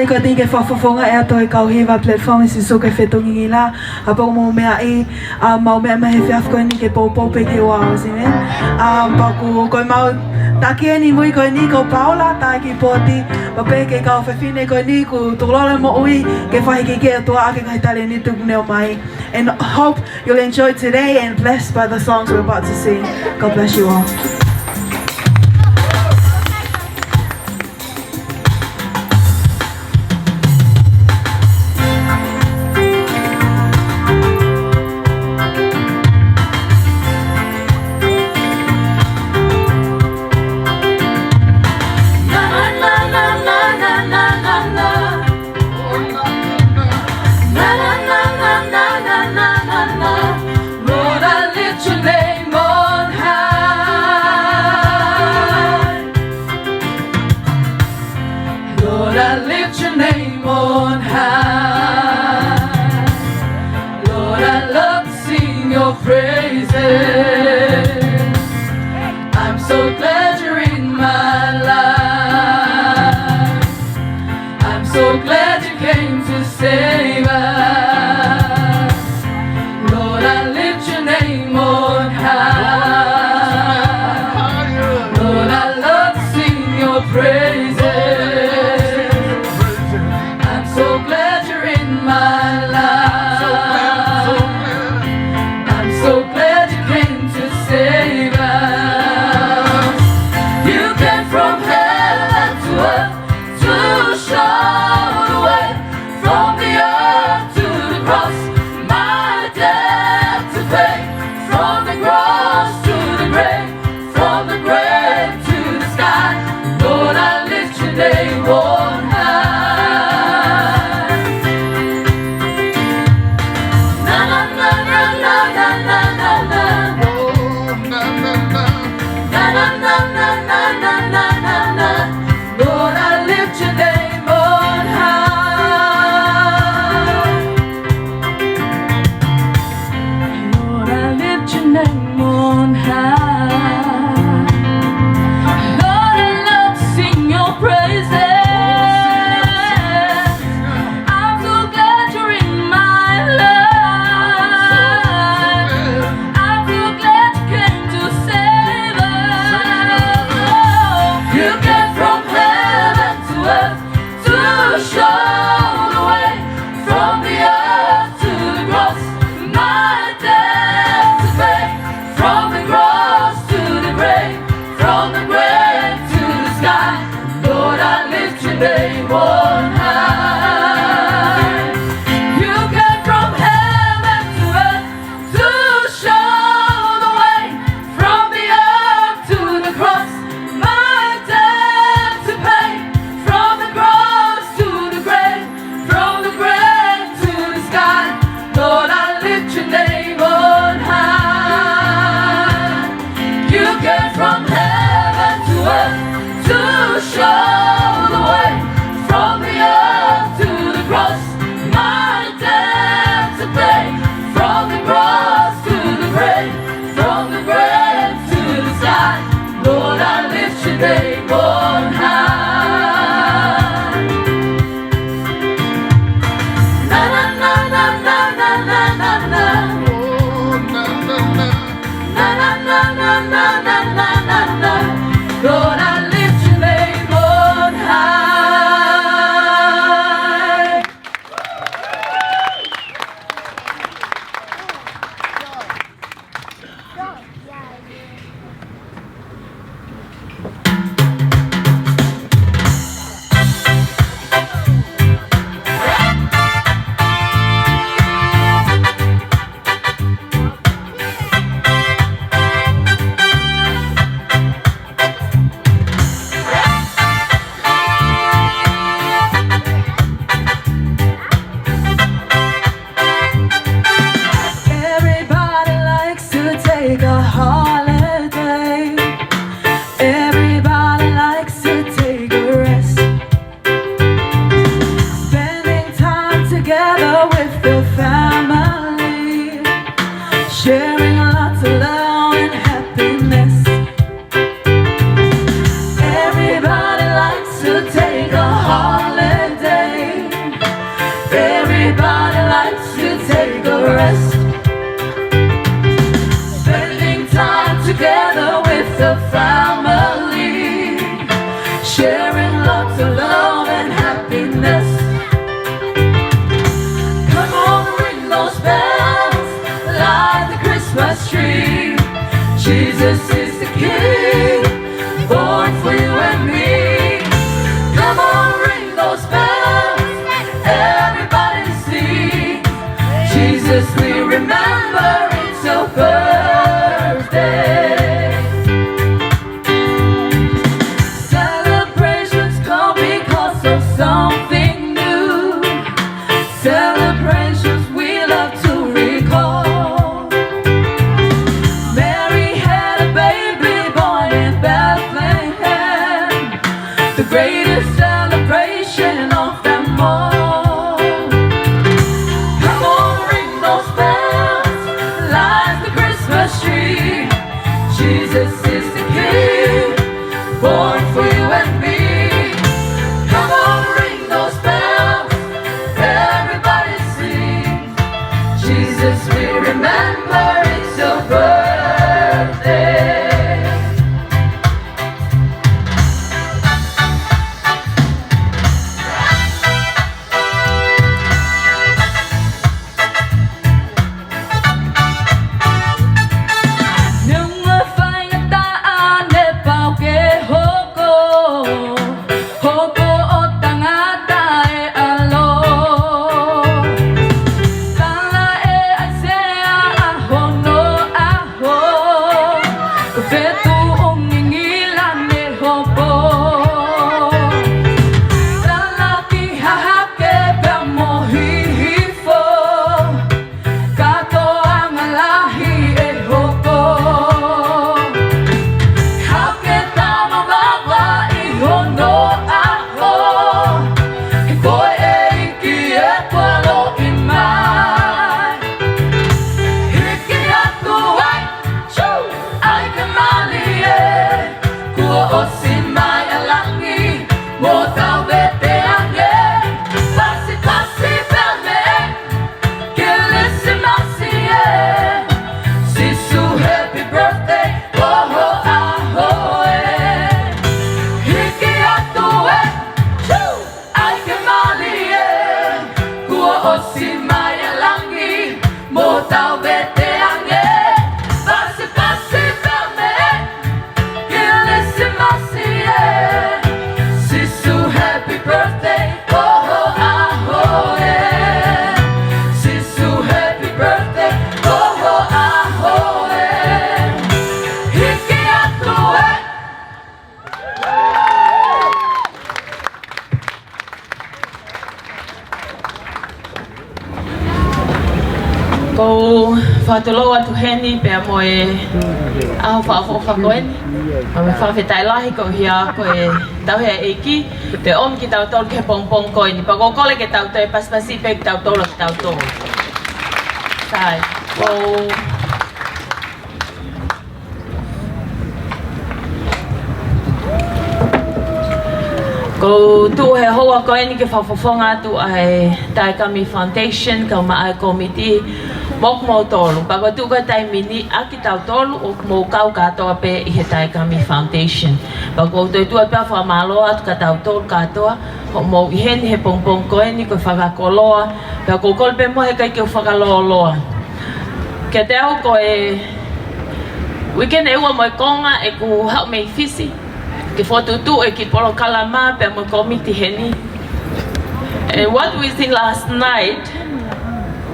ko di ke fafafonga e ato e kauhiwa platform si so ke fetongi la apa mo me ai mau me me fe afko ni ke popo pe ke wa si men pa ko mau taki ni muy ko ni ko Paula ta ki poti pa pe ke ka fe fine ko ni ku to lo mo ui ke fa ke to a ke ka tale ni tu ne mai and hope you'll enjoy today and blessed by the songs we're about to sing. God bless you all. I'm so glad you're in my life. I'm so glad you came to save us. Lord, I lift your name on high. Lord, I love to sing your praises. I'm so glad you're in my life. Save us. You came from heaven to earth to show the way, from the earth to the cross, my debt to pay, from the cross to the grave, from the grave to the sky. Lord, I lift your name on high. Na na na na na na na na na. Lord, I lift your name on high. Lord, I lift your name on high. Lord, I love to sing your praises. I'm so glad you're in my life. I'm so glad you came to save us. You came from heaven to earth to show the way, from the earth to the cross, my debt to pay, from the cross to the grave, from the grave to the sky. Lord, I lift your name on high. You came from heaven to earth to show the way, from the earth to the cross, my debt to pay, from the cross to the grave, from the grave to the sky. Lord, I lift your name on high. You came from heaven to earth to show the way, from the earth to the cross, my debt to pay, from the cross to the grave, from the grave to the sky. Lord, I lift your name on high. Na na na na na na na na na. Na na na na na na na na na. Lord, I lift your name on high. Everybody likes to take a holiday. Everybody likes to take a rest. Spending time together with the family, sharing lots of love and happiness. Everybody likes to take a holiday. Everybody likes to take a rest, spending time together with the family, sharing lots of love and happiness. Come on, ring those bells, light the Christmas tree. Jesus is the King, born for you and me. Come on, ring those bells, everybody sing. Jesus, we remember it's your birthday. Celebrations come because of something new. Celebrations we love to recall. Mary had a baby born in Bethlehem, the greatest celebration of them all. Come on, ring those bells, light the Christmas tree. Jesus is the King, born for you and me. Come on, ring those bells, everybody sing. Jesus, we remember it's your birthday. Nung mafayataan e pao ke hoko, hoko o tangata e alo. Tala e asea aho no aho, kufetu ungingilan e hopo. Tala ki hahake pe mohihifo, kato ang alahi e hoko. Hake tama baba iho no aho, hikoe e iki e kwalo imai. Hiki atu ai, choo, ai kamali e, kua osimai alangi, mo tau bete ange. Pasi pasi pelme, Killisimasi e, Sisu happy birthday, oh aho e. Hiki atu e, choo, ai kamali e, kua osimai alangi, mo tau bete ange. Pasi pasi pelme, Killisimasi e, Sisu happy birthday, oh aho e. Sisu happy birthday, oh aho e. Hiki atu e. Ko whātuloa atu heni pēr mo e aho whaafofa koeni. Ma me whawhetai lahi ko hia ko e tauhea eiki. Te om ki tau tolu ke pongpong koeni. Pa ko kole ke tau to e paspasi pe ki tau tolu ki tau tolu. Tai. Ko Ko tu he hoa koeni ke whawhawhonga atu ai Taikami Foundation ka maai komiti mok mo tolu. Pako tu ka tai mini aki tau tolu o mo kau katoa pe i he Taikami Foundation. Pako tu tu pe whamaloa atu ka tau tolu katoa ho mo i heni he pongpong koeni ko whakakoloa. Pako kolpe mo he kai ke whakaloa loa. Ke te au ko e weekend e ua mo e konga e ku help me fisi. Ke fotutu e ki polo kalama pe mo komiti heni. And what we seen last night,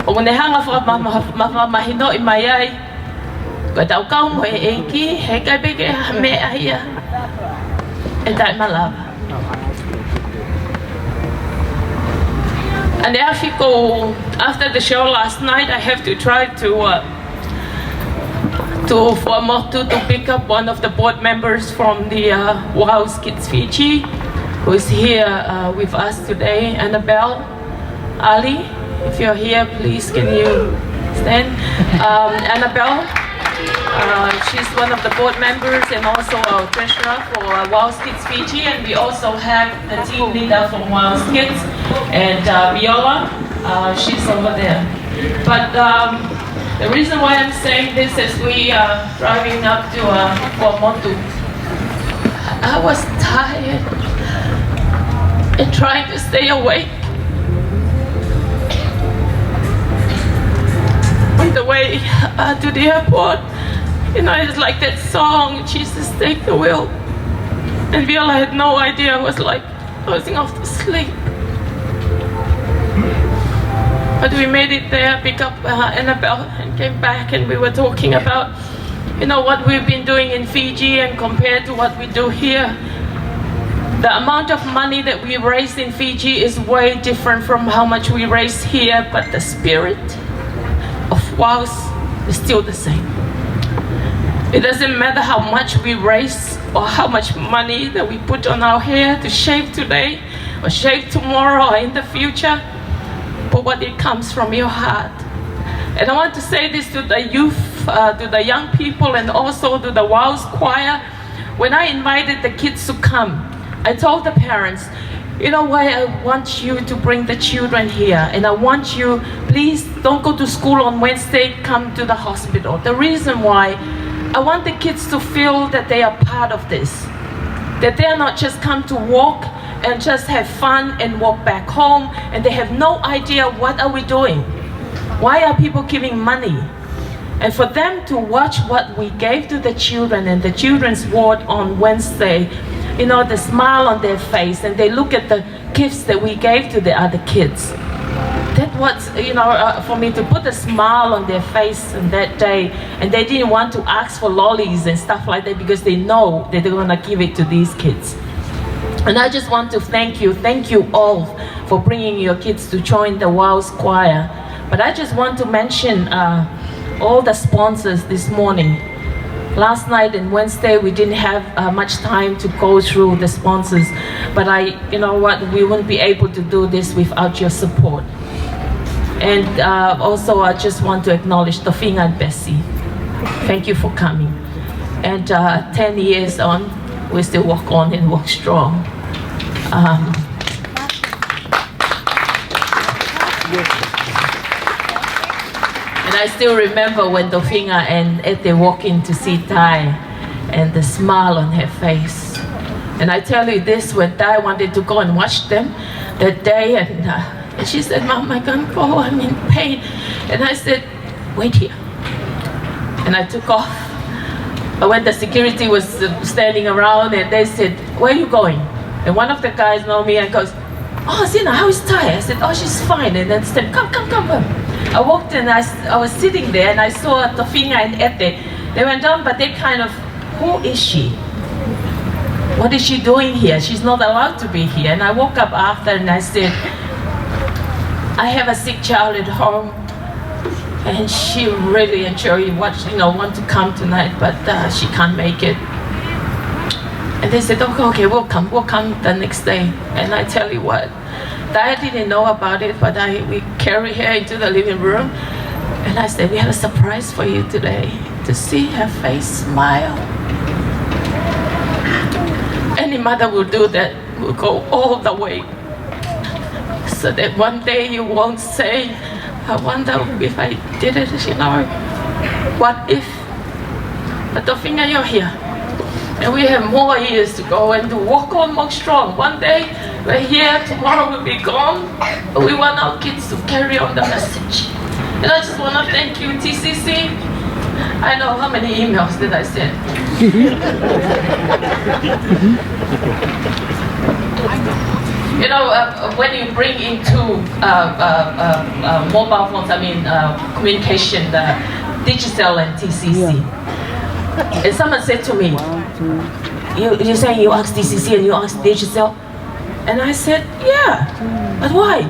o ne hanga mahino i mai ai, ko tau kau mo e eiki, he kai peke me aia, e tai malava. And after the show last night, I have to try to pick up one of the board members from the WOW Kids Fiji, who is here with us today, Annabelle Ali. If you're here, please can you stand? Annabelle, she's one of the board members and also our treasurer for WOW Kids Fiji, and we also have the team leader from WOW Kids and Viola. She's over there. But the reason why I'm saying this is we are driving up to Kuamotu. I was tired and trying to stay awake. On the way to the airport, it's like that song, Jesus Take the Wheel. And Viola had no idea. I was like dozing off to sleep. But we made it there, pick up Annabelle and came back, and we were talking about, what we've been doing in Fiji and compared to what we do here. The amount of money that we raise in Fiji is way different from how much we raise here, but the spirit of WOWS is still the same. It doesn't matter how much we raise or how much money that we put on our hair to shave today or shave tomorrow or in the future, but what it comes from your heart. And I want to say this to the youth, to the young people, and also to the WOWS choir. When I invited the kids to come, I told the parents, I want you to bring the children here, and I want you, please don't go to school on Wednesday, come to the hospital. The reason why, I want the kids to feel that they are part of this, that they are not just come to walk and just have fun and walk back home, and they have no idea what are we doing. Why are people giving money? And for them to watch what we gave to the children and the children's ward on Wednesday, the smile on their face, and they look at the gifts that we gave to the other kids. That was, for me to put a smile on their face on that day, and they didn't want to ask for lollies and stuff like that because they know that they're gonna give it to these kids. And I just want to thank you all for bringing your kids to join the WOWS choir. But I just want to mention all the sponsors this morning. Last night and Wednesday, we didn't have much time to go through the sponsors, but we wouldn't be able to do this without your support. And also, I just want to acknowledge Tofinga and Bessie. Thank you for coming. And 10 years on, we still walk on and walk strong. And I still remember when Tofinga and Ete walked in to see Tai, and the smile on her face. And I tell you this, when Tai wanted to go and watch them that day, and she said, Mom, I can't go, I'm in pain. And I said, wait here. And I took off. But when the security was standing around, and they said, where are you going? And one of the guys know me and goes, oh, Zina, how is Tai? I said, oh, she's fine. And then said, come. I walked in, I was sitting there, and I saw Tofinga and Ete. They went down, but they kind of, who is she? What is she doing here? She's not allowed to be here. And I woke up after and I said, I have a sick child at home, and she really enjoyed want to come tonight, but she can't make it. And they said, okay, we'll come the next day. And I tell you what, I didn't know about it, but we carried her into the living room, and I said, we have a surprise for you today, to see her face smile. Any mother will do that, will go all the way, so that one day you won't say, I wonder if I did it, what if? But Tofinga, you're here. And we have more years to go and to walk on, walk strong. One day we're here, tomorrow we'll be gone, but we want our kids to carry on the message. And I just want to thank you, TCC. I know how many emails did I send. When you bring into mobile phones, communication, the Digicel and TCC. And someone said to me, you're saying you asked TCC and you asked Digicel? And I said, yeah, but why?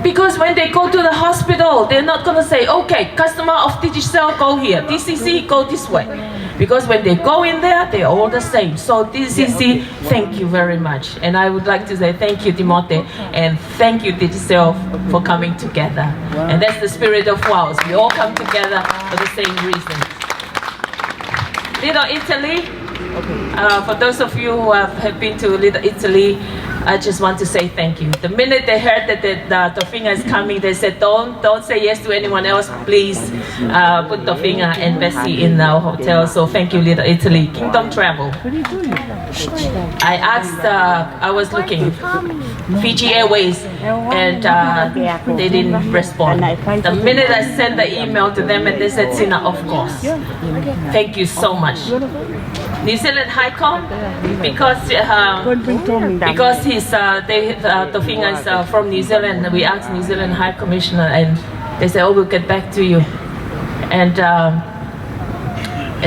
Because when they go to the hospital, they're not going to say, okay, customer of Digicel, go here, TCC, go this way. Because when they go in there, they're all the same. So TCC, thank you very much. And I would like to say thank you, Timote, and thank you, Digicel, for coming together. And that's the spirit of WOWS. We all come together for the same reason. Little Italy, for those of you who have been to Little Italy, I just want to say thank you. The minute they heard that the Tofinga is coming, they said, don't say yes to anyone else. Please put Tofinga and Bessie in our hotel. So thank you, Little Italy. Kingdom Travel. I asked, I was looking, Fiji Airways, and they didn't respond. The minute I sent the email to them, and they said, Sina, of course. Thank you so much. New Zealand High Com, because he's Tofinga is from New Zealand. We asked New Zealand High Commissioner, and they said, "Oh, we'll get back to you." And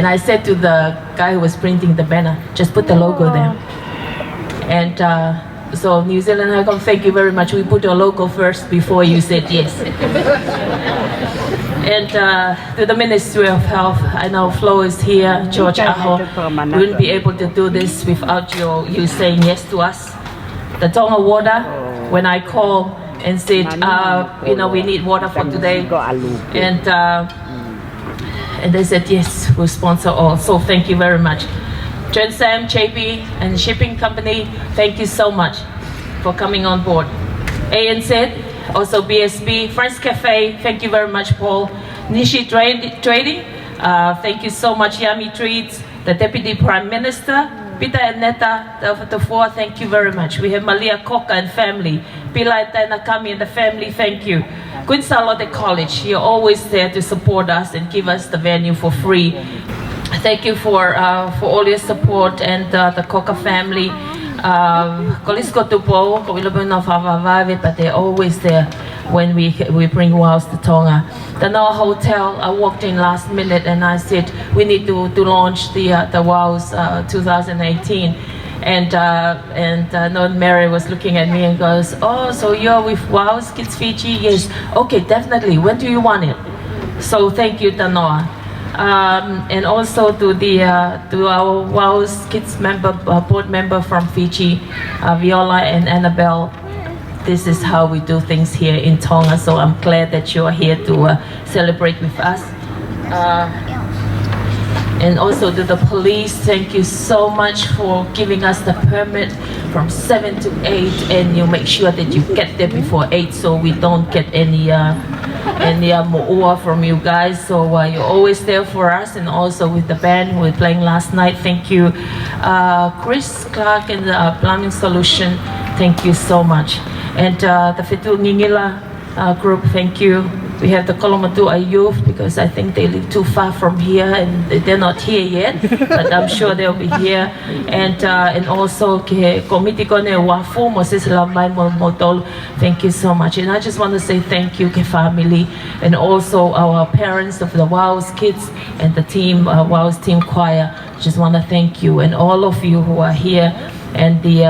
I said to the guy who was printing the banner, "Just put the logo there." And so New Zealand High Com, thank you very much. We put your logo first before you said yes. And to the Ministry of Health, I know Flo is here, George Aho. We wouldn't be able to do this without you saying yes to us. The Tonga Water, when I called and said, we need water for today, and they said yes, we'll sponsor all. So thank you very much. John Sam, JP, and shipping company, thank you so much for coming on board. ANZ, also BSB, Friends Cafe, thank you very much, Paul. Nishi Trading, thank you so much. Yummy Treats, the Deputy Prime Minister, Peter and Neta, the four, thank you very much. We have Malia Koka and family, Pila and Nakami and the family, thank you. Queen Charlotte College, you're always there to support us and give us the venue for free. Thank you for all your support, and the Koka family. Kolisko Tupo, but they're always there when we bring wows to Tonga. The Noa Hotel, I walked in last minute and I said we need to launch the wows 2018. And Northern Mary was looking at me and goes, "Oh, so you're with WOW's Kids Fiji?" Yes. Okay, definitely. When do you want it? So thank you, Tanoa. And also to our WOW's Kids board member from Fiji, Viola and Annabelle. This is how we do things here in Tonga. So I'm glad that you are here to celebrate with us. And also to the police, thank you so much for giving us the permit from 7 to 8, and you make sure that you get there before 8 so we don't get any mo'ua from you guys. So you're always there for us, and also with the band who were playing last night, thank you. Chris Clark and the Plumbing Solution, thank you so much. And the Fitu Ngingila group, thank you. We have the Kolomatua youth because I think they live too far from here and they're not here yet, but I'm sure they'll be here. And also Komiti Kone Wafu Moses Lamai Motol, thank you so much. And I just want to say thank you, family, and also our parents of the WOW's Kids and the team, WOW's Team Choir. Just want to thank you, and all of you who are here, and the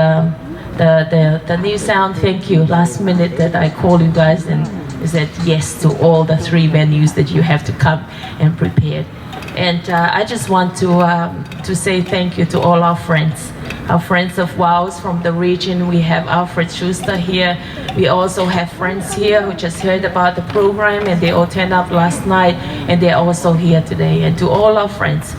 New Sound, thank you. Last minute that I called you guys and said yes to all the 3 venues that you have to come and prepare. And I just want to say thank you to all our friends of WOW's from the region. We have Alfred Schuster here. We also have friends here who just heard about the program, and they all turned up last night, and they're also here today. And to all our friends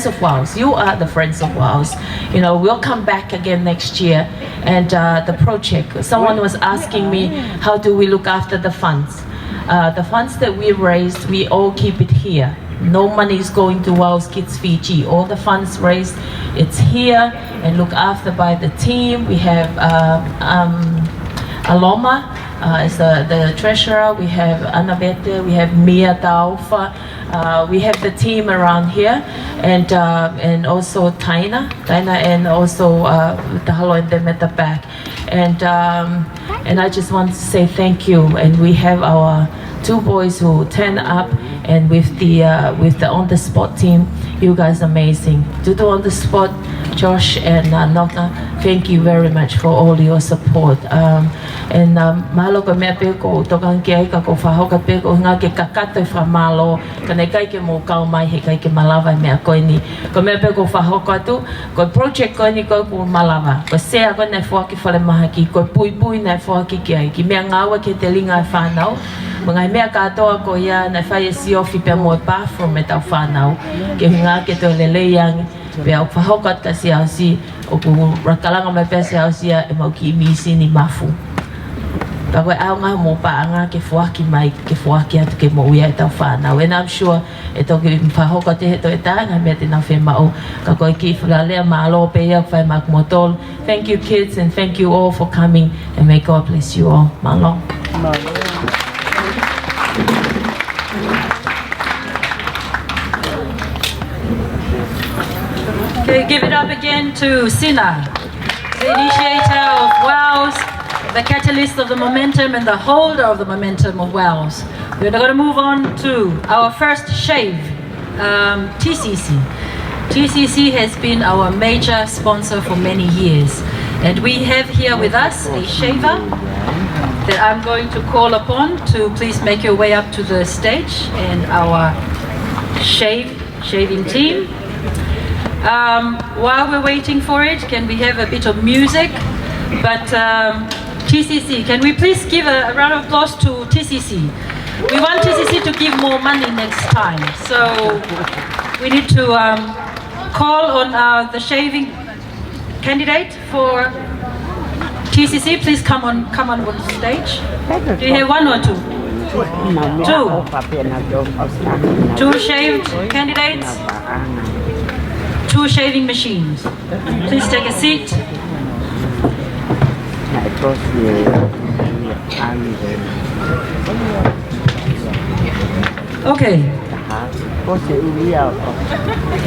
of WOW's, you are the friends of WOW's. You know, we'll come back again next year. And the project, someone was asking me, how do we look after the funds? The funds that we raised, we all keep it here. No money is going to WOW's Kids Fiji. All the funds raised, it's here and looked after by the team. We have Aloma as the treasurer. We have Annabette. We have Mia Daufa. We have the team around here, and also Taina, and also Tahalo and them at the back. And I just want to say thank you. And we have our 2 boys who turn up, and with the on the spot team, you guys are amazing. To the on the spot, Josh and Nota, thank you very much for all your support. And malo ko mea pe ko tokan ke ai ka ko whahoka pe ko ngā ke kakato wha malo ka nei kai ke mō kau mai he kai ke malawa mea koe ni. Ko mea pe ko whahoka atu, ko project koe ni koe ko malawa. Ko sea koe nei whaki whare maha ki, ko pui pui nei whaki ki ai. Ki mea ngāua ke te linga e whanau. Mga mea katoa ko ia nei whai e si ofi pe mo e bathroom e tau whanau. Ke ngā ke to lele yang. Pea o whahokat ka si au si o ku rakalanga mai pese au sia e mau ki misi ni mafu. Pako au ngā mō paanga ke fuaki mai, ke fuaki atu ke mo uia e tau whānau. And I'm sure e toki mwhahoka te heto e tānga mea te nā whē mao. Ka koe ki whakalea mālo pe ia whai mak motol. Thank you kids and thank you all for coming and may God bless you all. Malo. Okay, give it up again to Sina, the initiator of WOWS, the catalyst of the momentum and the holder of the momentum of WOWS. We're going to move on to our first shave, TCC. TCC has been our major sponsor for many years. And we have here with us a shaver that I'm going to call upon to please make your way up to the stage, and our shaving team. While we're waiting for it, can we have a bit of music? But TCC, can we please give a round of applause to TCC? We want TCC to give more money next time, so we need to call on the shaving candidate for TCC. Please come on the stage. Do you have one or two? Two shaved candidates. Two shaving machines. Please take a seat. Okay.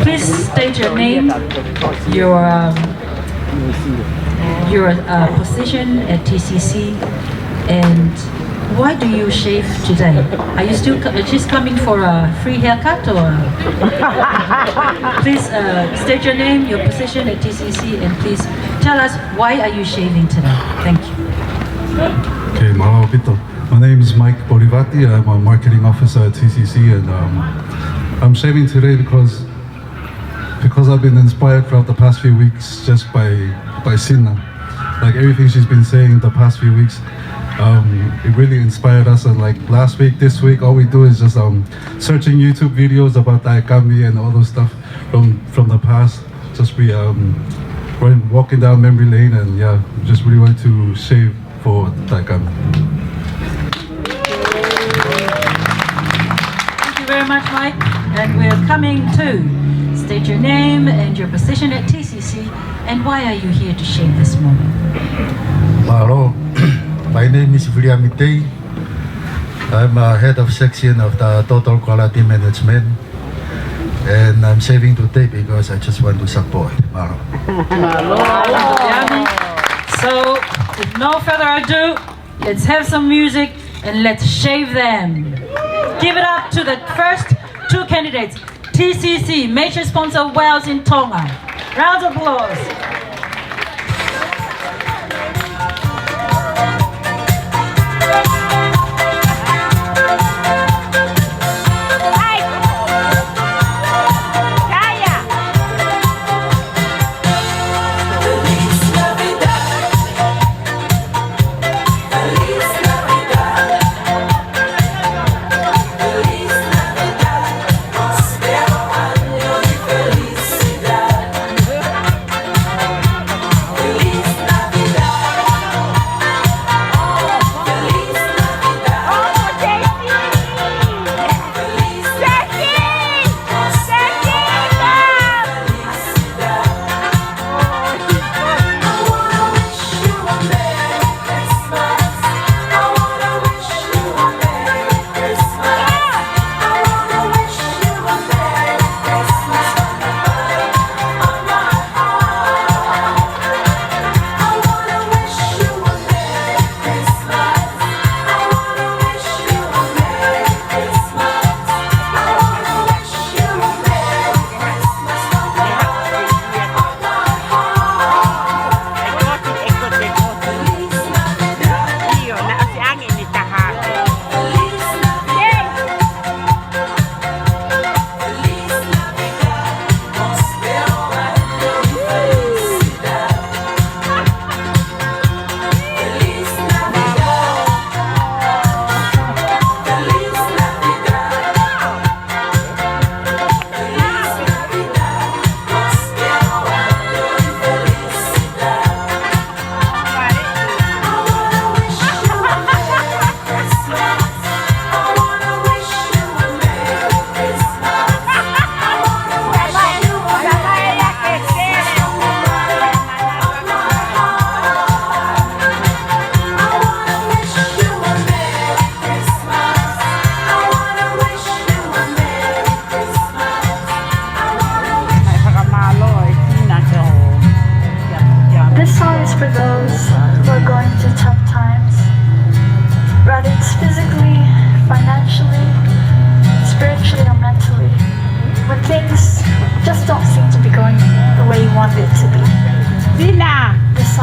Please state your name, your position at TCC, and why do you shave today? Are you still just coming for a free haircut, or? Please state your name, your position at TCC, and please tell us why are you shaving today? Thank you. Okay, mahalo pito. My name is Mike Borivati. I'm a marketing officer at TCC, and I'm shaving today because I've been inspired throughout the past few weeks just by Sina. Like everything she's been saying the past few weeks, it really inspired us. And like last week, this week, all we do is just searching YouTube videos about Daikami and all those stuff from the past. Just be walking down memory lane, and yeah, just really wanted to shave for Daikami. Thank you very much, Mike. And we're coming to state your name and your position at TCC, and why are you here to shave this morning? Mahalo. My name is William Itei. I'm head of section of the Total Quality Management, and I'm shaving today because I just want to support. Mahalo. So, with no further ado, let's have some music and let's shave them. Give it up to the first two candidates. TCC, major sponsor of WOWS in Tonga. Round of applause.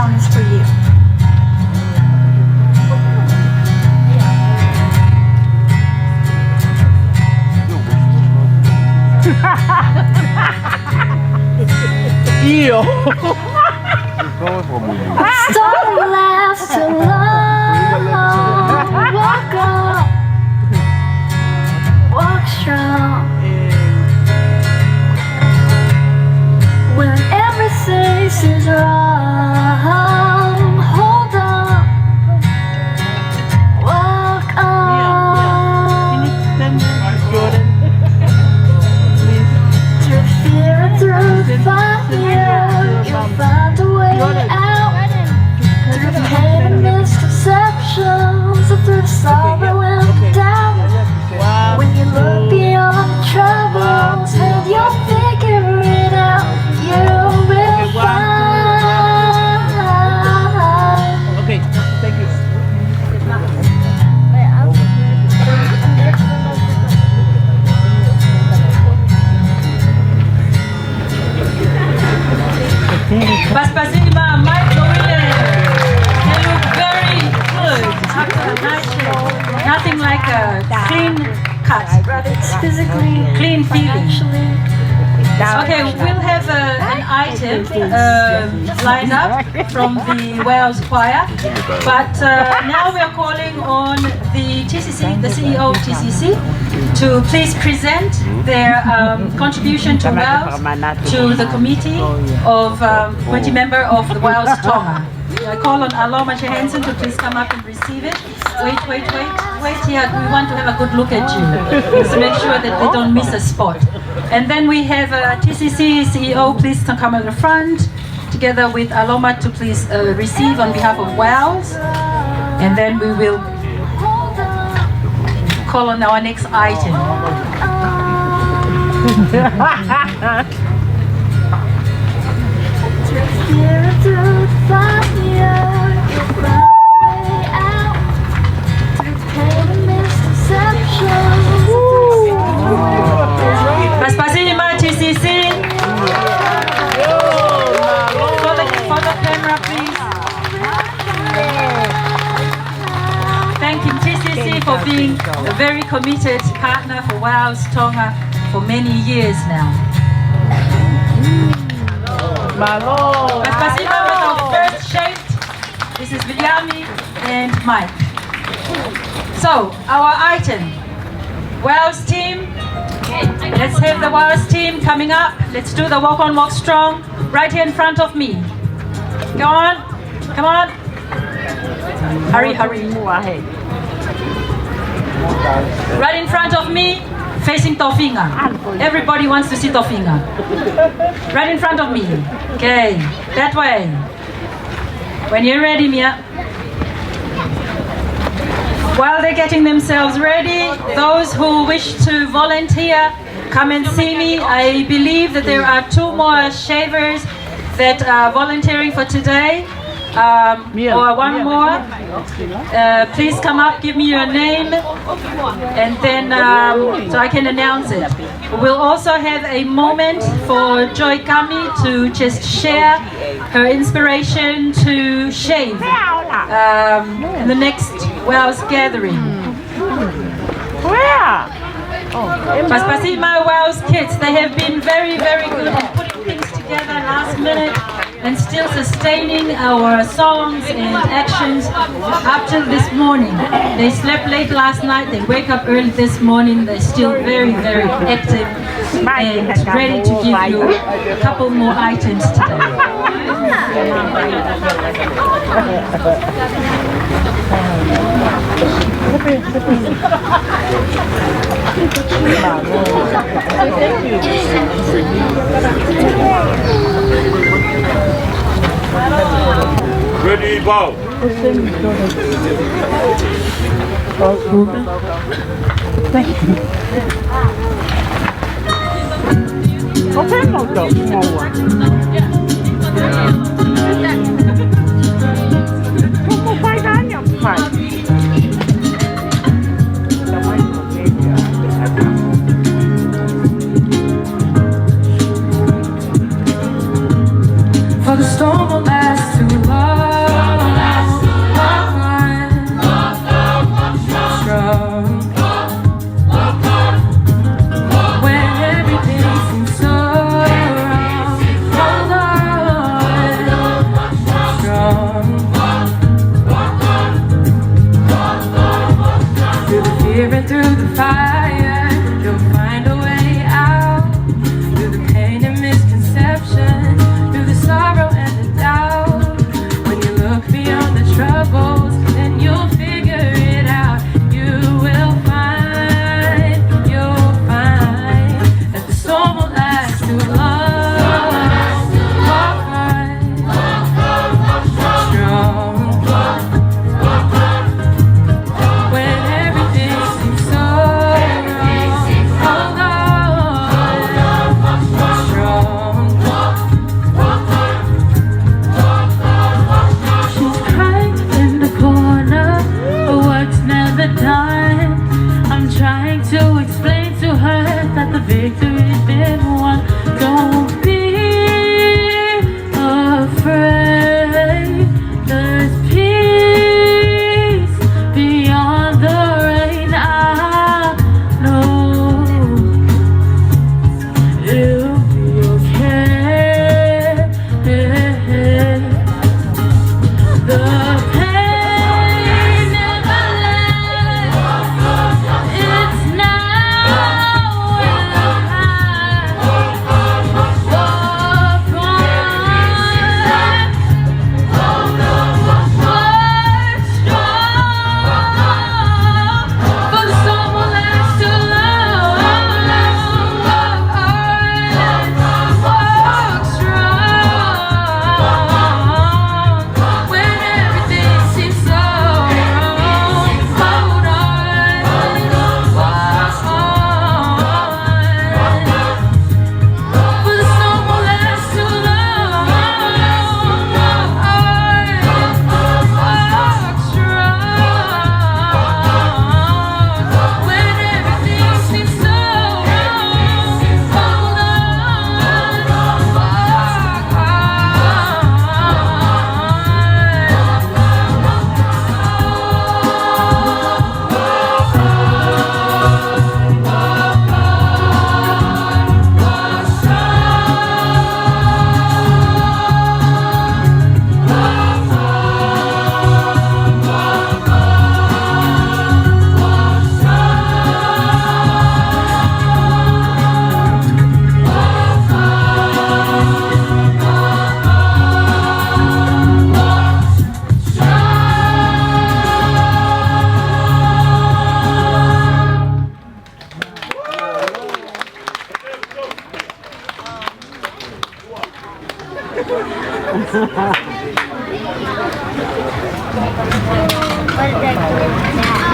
song is for you. Don't last too long. Walk up, walk strong. When everything seems wrong, hold on, walk on. Through fear and through fire, you'll find a way out. Through pain and misconceptions, and through sorrow and doubt. When you look beyond the troubles and you'll figure it out, you will find. Okay, thank you. Paspasima, Mike Williams. They look very good after the night shift. Nothing like a clean cut. It's physically Clean feeling. financially. Okay, we'll have an item lined up from the Wales Choir, but now we are calling on the TCC, the CEO of TCC, to please present their contribution to Wales to the committee of committee member of the Wales Tonga. I call on Aloma Johansson to please come up and receive it. Wait here. We want to have a good look at you, just to make sure that they don't miss a spot. And then we have TCC CEO, please come at the front, together with Aloma to please receive on behalf of Wales. And then we will call on our next item. Fear and through fire, you'll find a way out. Through pain and misconceptions, through sorrow and doubt. Paspasima TCC. For the camera, please. Thanking TCC for being a very committed partner for Wales Tonga for many years now. Paspasima with our first shake. This is Viljami and Mike. So, our item, Wales team. Let's have the Wales team coming up. Let's do the walk on, walk strong. Right here in front of me. Go on. Come on. Hurry. Right in front of me, facing Tofinga. Everybody wants to see Tofinga. Right in front of me. Okay, that way. When you're ready, Mia. While they're getting themselves ready, those who wish to volunteer, come and see me. I believe that there are 2 more shavers that are volunteering for today. Or 1 more. Please come up, give me your name, and then so I can announce it. We'll also have a moment for Joy Kami to just share her inspiration to shave in the next Wales gathering. Paspasima Wales kids, they have been very, very good at putting things together last minute and still sustaining our songs and actions up till this morning. They slept late last night, they wake up early this morning, they're still very, very active and ready to give you a couple more items today. Ready, bow. For the storm will last too long. to explain to her that the victory's been won. Don't be afraid, there's peace beyond the rain. I know it'll be okay. The pain never lasts. It's now and walk on. Work strong, for the storm will last too long. Work strong, when everything seems so wrong. Hold on, walk on, for the storm will last too long. Walk strong, when everything seems so wrong. Hold on, walk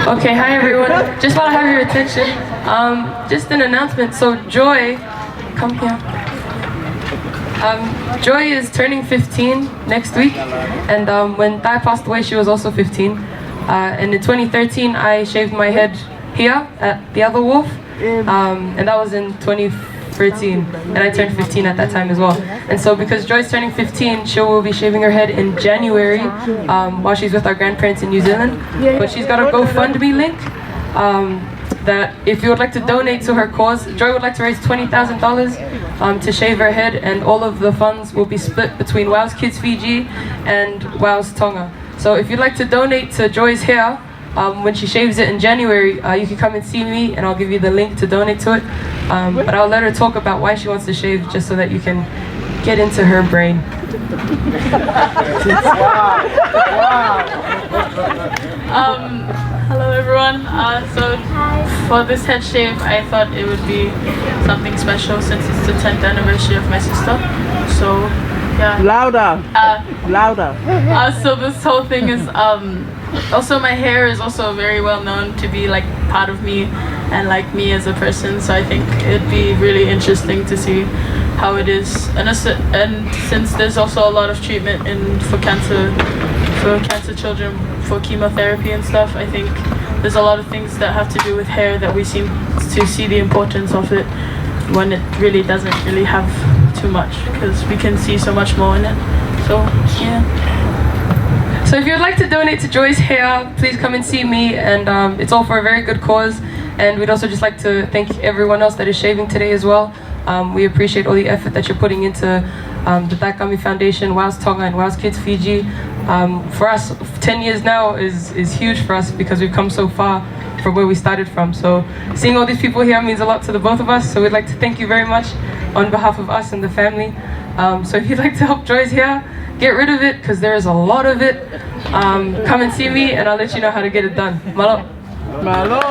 Okay, hi everyone. Just while I have your attention, just an announcement. So Joy, come here. Joy is turning 15 next week, and when Thai passed away, she was also 15. And in 2013, I shaved my head here at the other wharf, and that was in 2013, and I turned 15 at that time as well. And so because Joy's turning 15, she will be shaving her head in January while she's with our grandparents in New Zealand. But she's got a GoFundMe link that if you would like to donate to her cause, Joy would like to raise $20,000 to shave her head, and all of the funds will be split between WOW's Kids Fiji and WOW's Tonga. So if you'd like to donate to Joy's hair, when she shaves it in January, you can come and see me and I'll give you the link to donate to it. But I'll let her talk about why she wants to shave, just so that you can get into her brain. Hello everyone. So for this head shave, I thought it would be something special since it's the 10th anniversary of my sister. So yeah. Louder. Louder. So this whole thing is also my hair is also very well known to be like part of me and like me as a person. So I think it'd be really interesting to see how it is. And since there's also a lot of treatment for cancer children, for chemotherapy and stuff, I think there's a lot of things that have to do with hair that we seem to see the importance of it when it really doesn't really have too much, because we can see so much more in it. So yeah. So if you'd like to donate to Joy's hair, please come and see me, and it's all for a very good cause. And we'd also just like to thank everyone else that is shaving today as well. We appreciate all the effort that you're putting into the Thai Kami Foundation, WOW's Tonga and WOW's Kids Fiji. For us, 10 years now is huge for us, because we've come so far from where we started from. So seeing all these people here means a lot to the both of us. So we'd like to thank you very much on behalf of us and the family. So if you'd like to help Joy's hair, get rid of it, because there is a lot of it. Come and see me and I'll let you know how to get it done. Malo. Malo.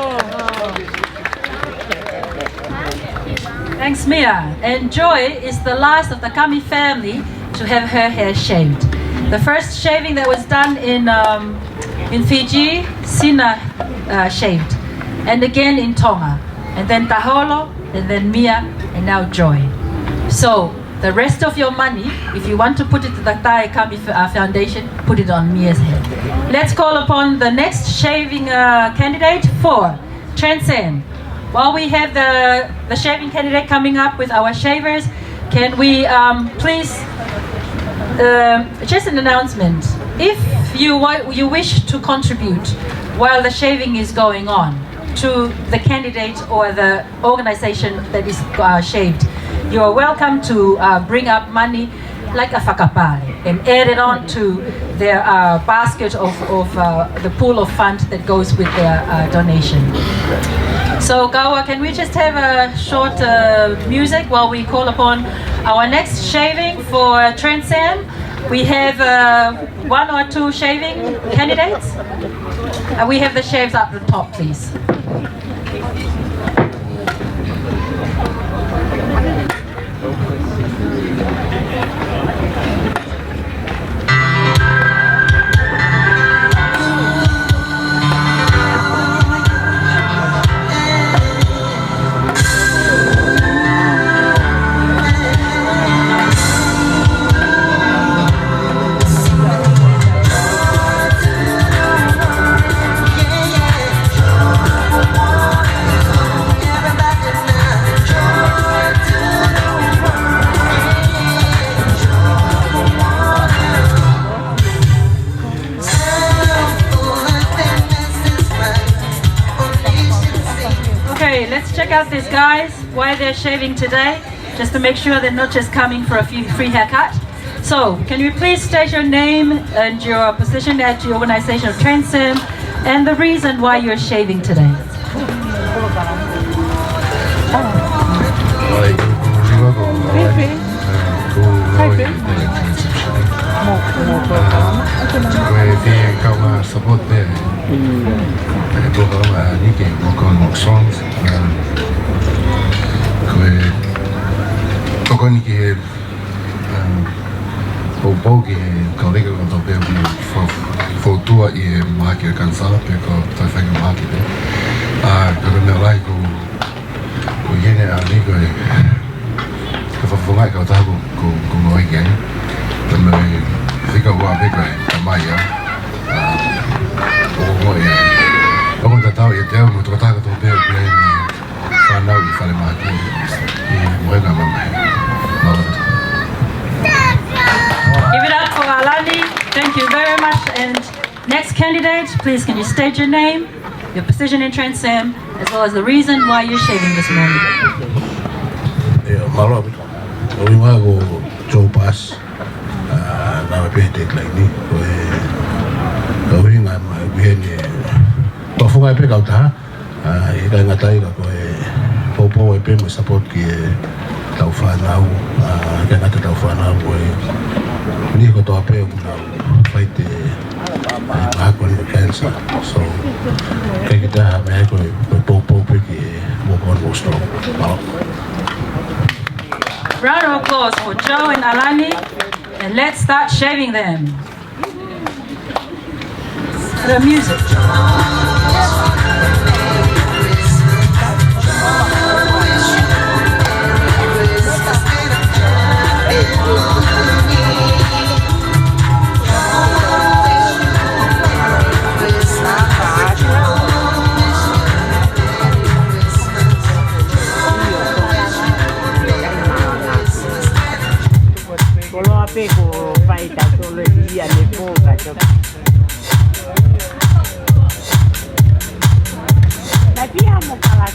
Thanks, Mia. And Joy is the last of the Kami family to have her hair shaved. The first shaving that was done in Fiji, Sina shaved. And again in Tonga. And then Taholo, and then Mia, and now Joy. So the rest of your money, if you want to put it to the Thai Kami Foundation, put it on Mia's head. Let's call upon the next shaving candidate for Transcend. while we have the shaving candidate coming up with our shavers, can we please, just an announcement. If you wish to contribute while the shaving is going on to the candidate or the organization that is shaved, you are welcome to bring up money like a whakapare and add it on to their basket of the pool of fund that goes with their donation. So Gawa, can we just have a short music while we call upon our next shaving for Transam? We have 1 or 2 shaving candidates. We have the shaves up the top, please. Check out these guys, why they're shaving today, just to make sure they're not just coming for a free haircut. So, can you please state your name and your position at the organization of Transam and the reason why you're shaving today? Tokoni ki Popo ki kolega ko to pe fo tua I maki kansala pe ko ta fa maki pe pero me lai ko yene ali ko ko fo ngai ko ta ko ngoi gen te me fika wa pe ko ta mai ya o ngoi ko ta tau e te mo to ta ko pe pe fa na I fa le maki mo ga mama. Give it up for Alani. Thank you very much. And next candidate, please can you state your name, your position in Transam, as well as the reason why you're shaving this morning. Malo we want go Joe Pass. Now we take like me. We nga we ni to funga pe ka ta. Ida nga tai ka ko popo e pe mo support ki tau whanau, kia ngata tau whanau ni ko toa pēo kuna whai te mahako ni cancer. So, kei ki taha mea koe pōpō peki e mōkon mōstō. Round of applause for Joe and Alani, and let's start shaving them. The music. Pego faita solo el día le ponga la piamo para la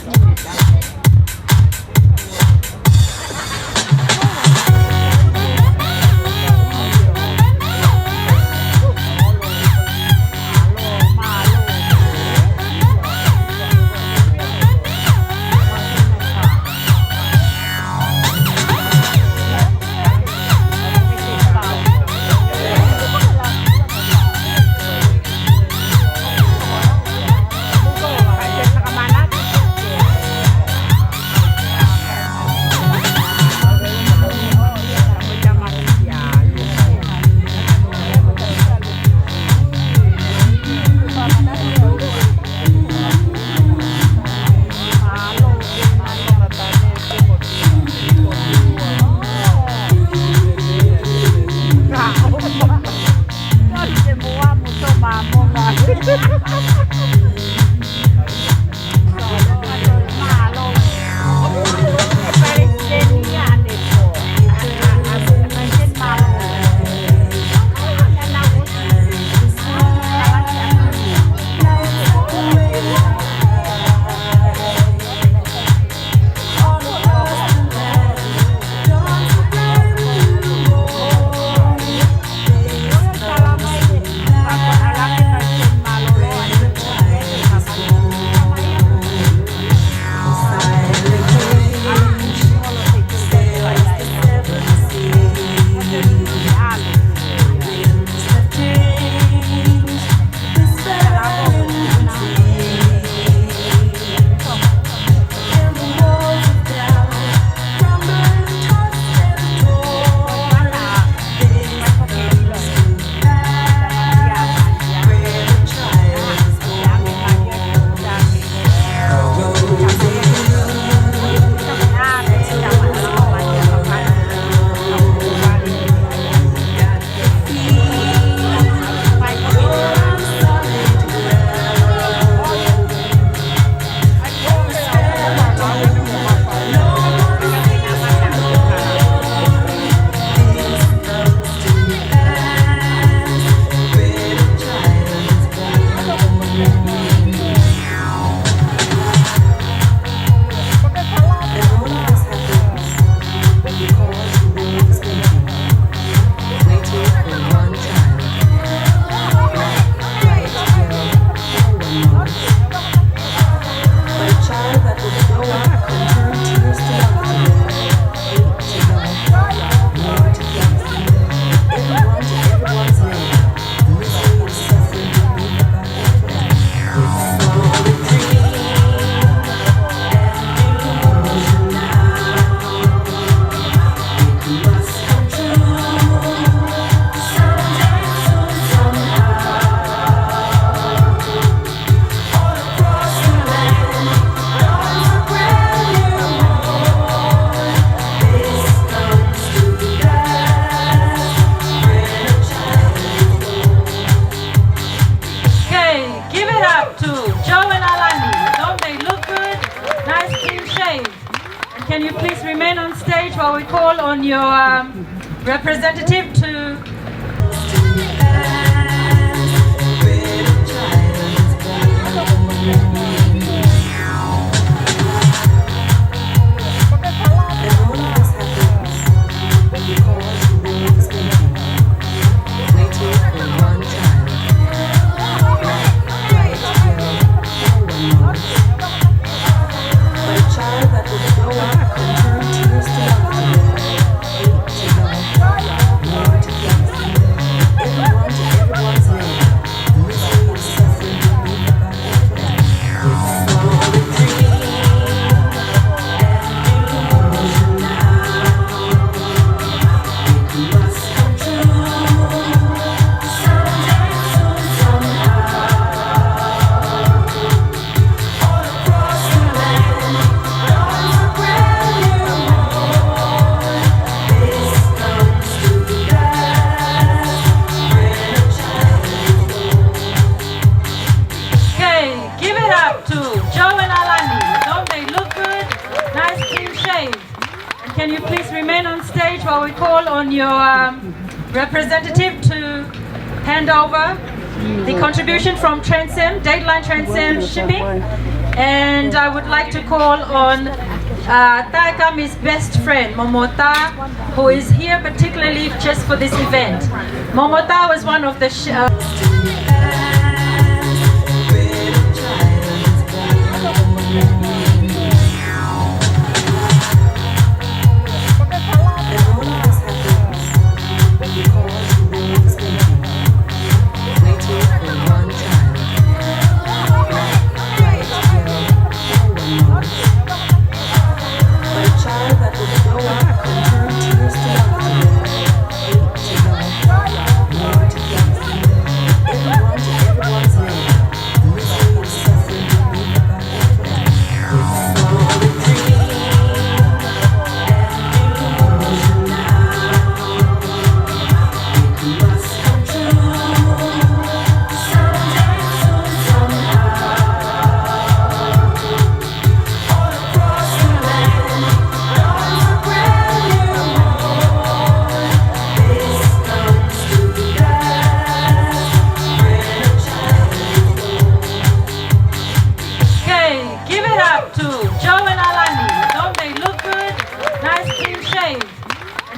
Nice clean shave. And can you please remain on stage while we call on your representative to... Can you please remain on stage while we call on your representative to hand over the contribution from Transcend, Dateline Transcend Shipping. And I would like to call on Taekami's best friend, Momota, who is here particularly just for this event. Momota was one of the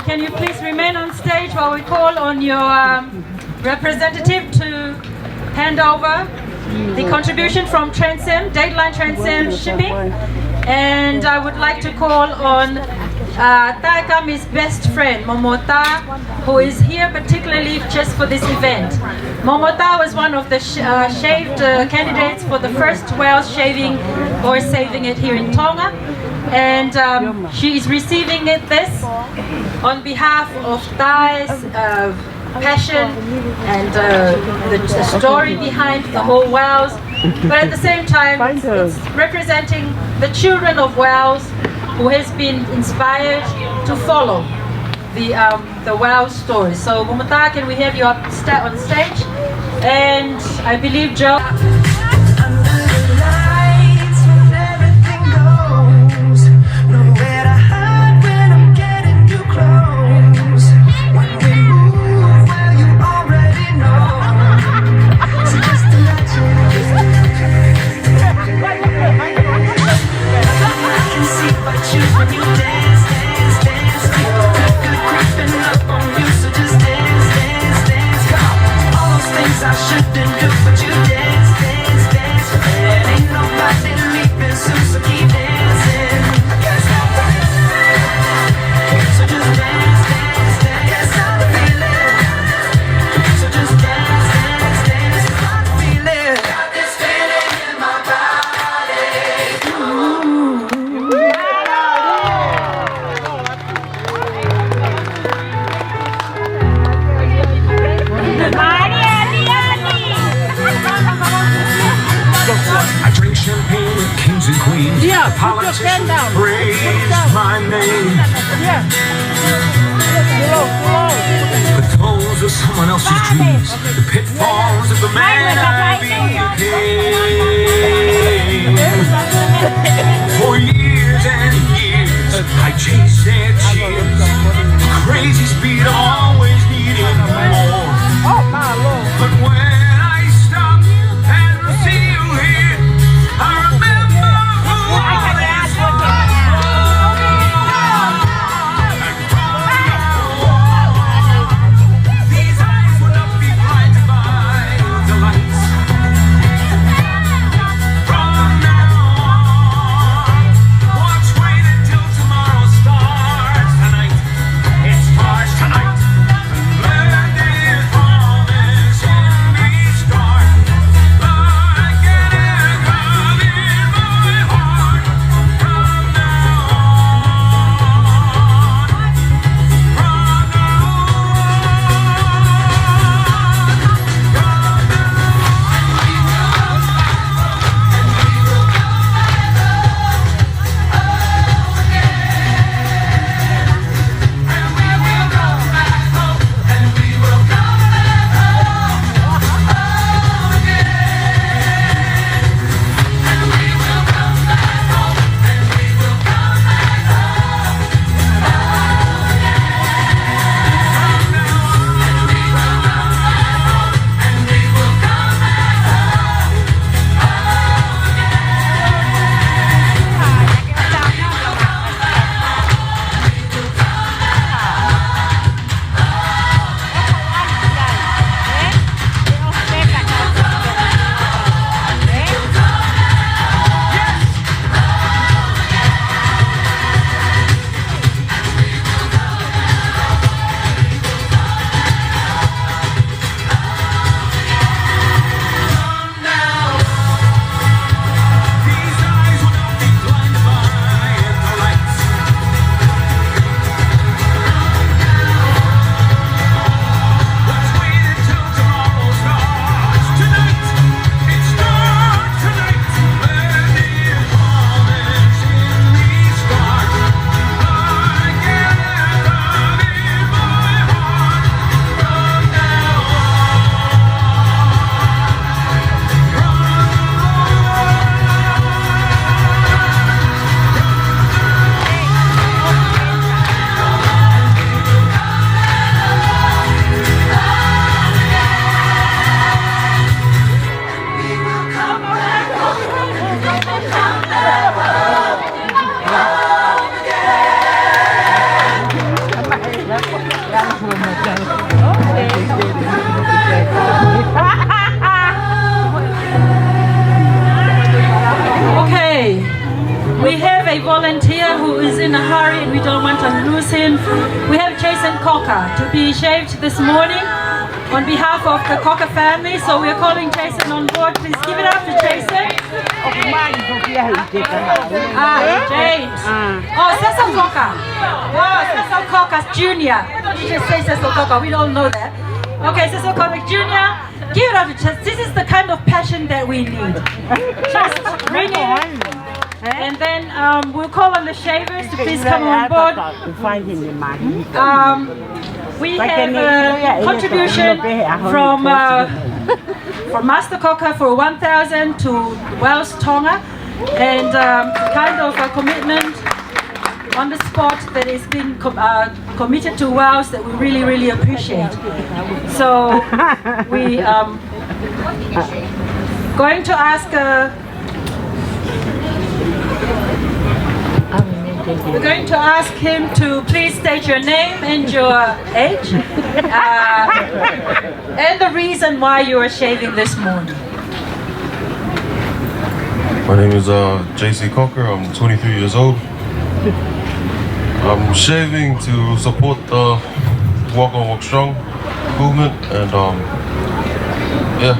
Can you please remain on stage while we call on your representative to hand over the contribution from Transcend, Dateline Transcend Shipping. And I would like to call on Taekami's best friend, Momota, who is here particularly just for this event. Momota was one of the shaved candidates for the first whale shaving or saving it here in Tonga. And she is receiving this on behalf of Thai's passion and the story behind the whole Wales, but at the same time it's representing the children of Wales who has been inspired to follow the Wales story. So Momota, can we have you up on stage? And I believe Joe. Politicians praise my name, but those are someone else's dreams, the pitfalls of the man I became. For years chase their cheers. Crazy speed, always needing more. But when I stop and see you here, I remember who all this was. And from these eyes will not be blinded by the lights. From now on, watch, wait until tomorrow starts tonight. It starts tonight. Let it promise in me start. Like an echo in my heart. From now on. From Okay, we have a volunteer who is in a hurry and we don't want to lose him. We have Jason Cocker to be shaved this morning on behalf of the Cocker family. So we are calling Jason on board. Please give it up to Jason. James. Oh, Cecil Cocker. Oh, Cecil Cocker Jr. You just say Cecil Cocker. We don't know that. Okay, Cecil Cocker Jr. Give it up to Jason. This is the kind of passion that we need. Just bring it. And then we'll call on the shavers to please come on board. We have a contribution from Master Cocker for 1,000 to Wells Tonga, and kind of a commitment on the spot that is being committed to Wells that we really, really appreciate. So we going to ask. We're going to ask him to please state your name and your age, and the reason why you are shaving this morning. My name is JC Cocker. I'm 23 years old. I'm shaving to support the Walk On Walk Strong movement, and yeah.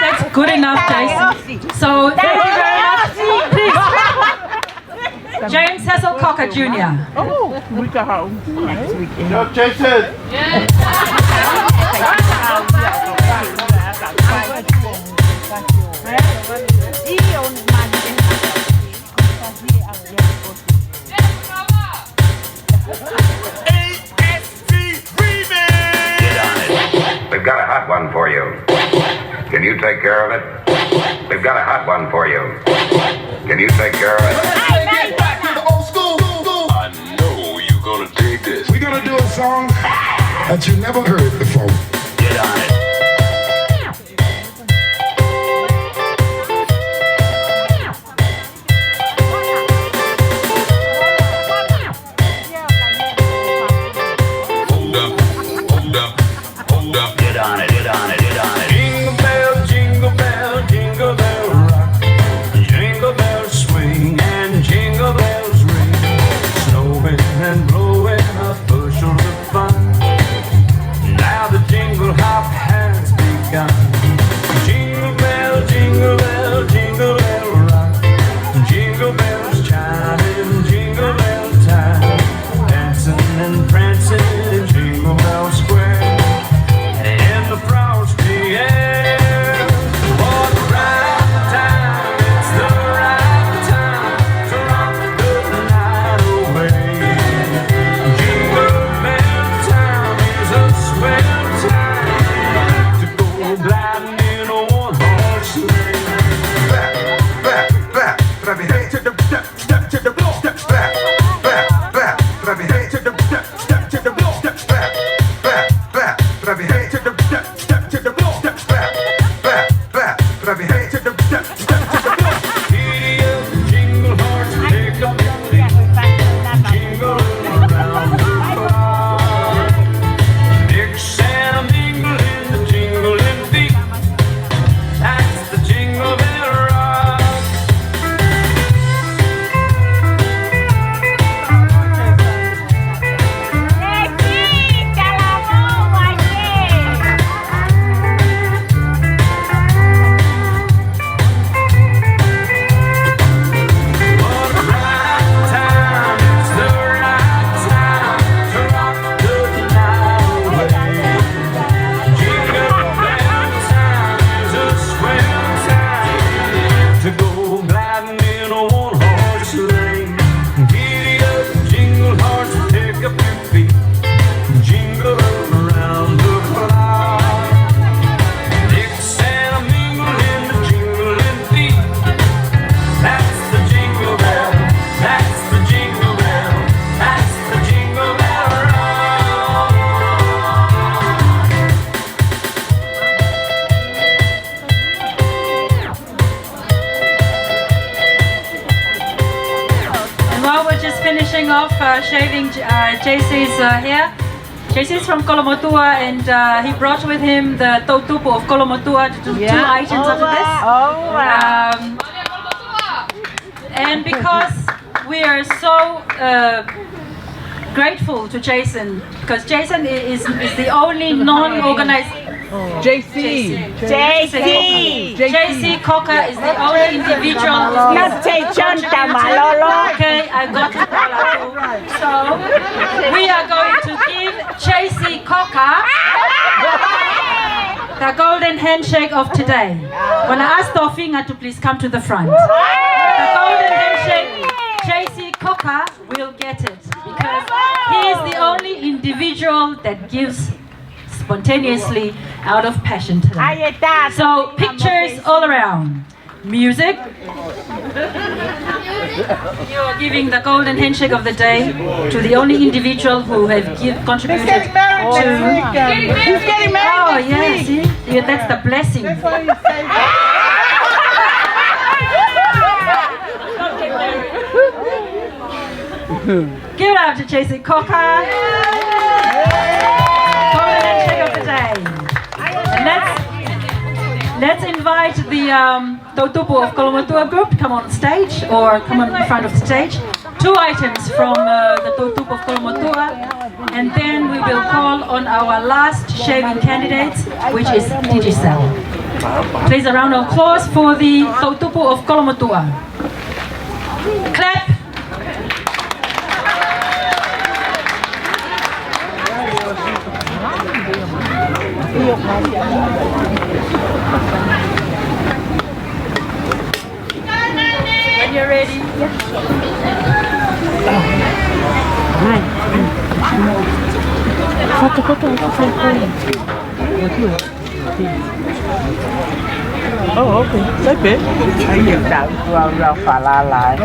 That's good enough, Jason. So thank you very much. Please. James Cecil Cocker Jr. Oh, we go home next weekend. Yo, Jason! We've got a hot one for you. Can you take care of it? We've got a hot one for you. Can you take care of it? Get back to the old school. I know you're gonna dig this. We're gonna do a song that you never heard before. Get on it. Get on it, get on it, get on it. Jingle bell, jingle bell rock. Jingle bells swing and jingle bells ring. Snowing and blowing a bushel of fun. Now the jingle hop has begun. Jingle bell, jingle bell, jingle bell rock. Jingle bells chiming, jingle bell time. Dancing and prancing in Jingle Bell Square. In the frosty air. For the right time, it's the right time to rock the night away. Jingle bell time is a swell time to go gliding in a one-horse sleigh. Let me hit to the step to the block, step let me hit to the step to the block, step let me hit to the step to the block, step let me hit to the step to the block. Giddy up, jingle horse, pick up your feet, jingle around the clock. Mix and mingle in the jingling beat. That's the Jingle Bell Rock. To go gliding in a one-horse sleigh. Giddy up, jingle horse, pick up your feet, jingle around the clock. Mix and mingle in the jingling beat. That's the Jingle Bell, that's the Jingle Bell, that's the Jingle Bell Rock. And while we're just finishing off shaving JC's hair, JC's from Kolomotua and he brought with him the tautupu of Kolomotua to do 2 items of this. And because we are so grateful to Jason, because Jason is the only non-organized JC Cocker is the only individual. Okay, I got it. So we are going to give JC Cocker the golden handshake of today. When I ask Tofinga to please come to the front, the golden handshake, JC Cocker will get it because he is the only individual that gives spontaneously out of passion today. So pictures all around. Music. You are giving the golden handshake of the day to the only individual who have contributed to. He's getting married. Oh yeah, see, yeah, that's the blessing. That's what you say. Give it up to JC Cocker. Golden handshake of the day. And let's invite the Tautupu of Kolomotua group to come on stage or come on in front of the stage. 2 items from the Tautupu of Kolomotua, and then we will call on our last shaving candidates, which is Digicel. Please a round of applause for the Tautupu of Kolomotua. Clap. When you're ready. Oh, okay. Sabi. Ayun, daw palalay.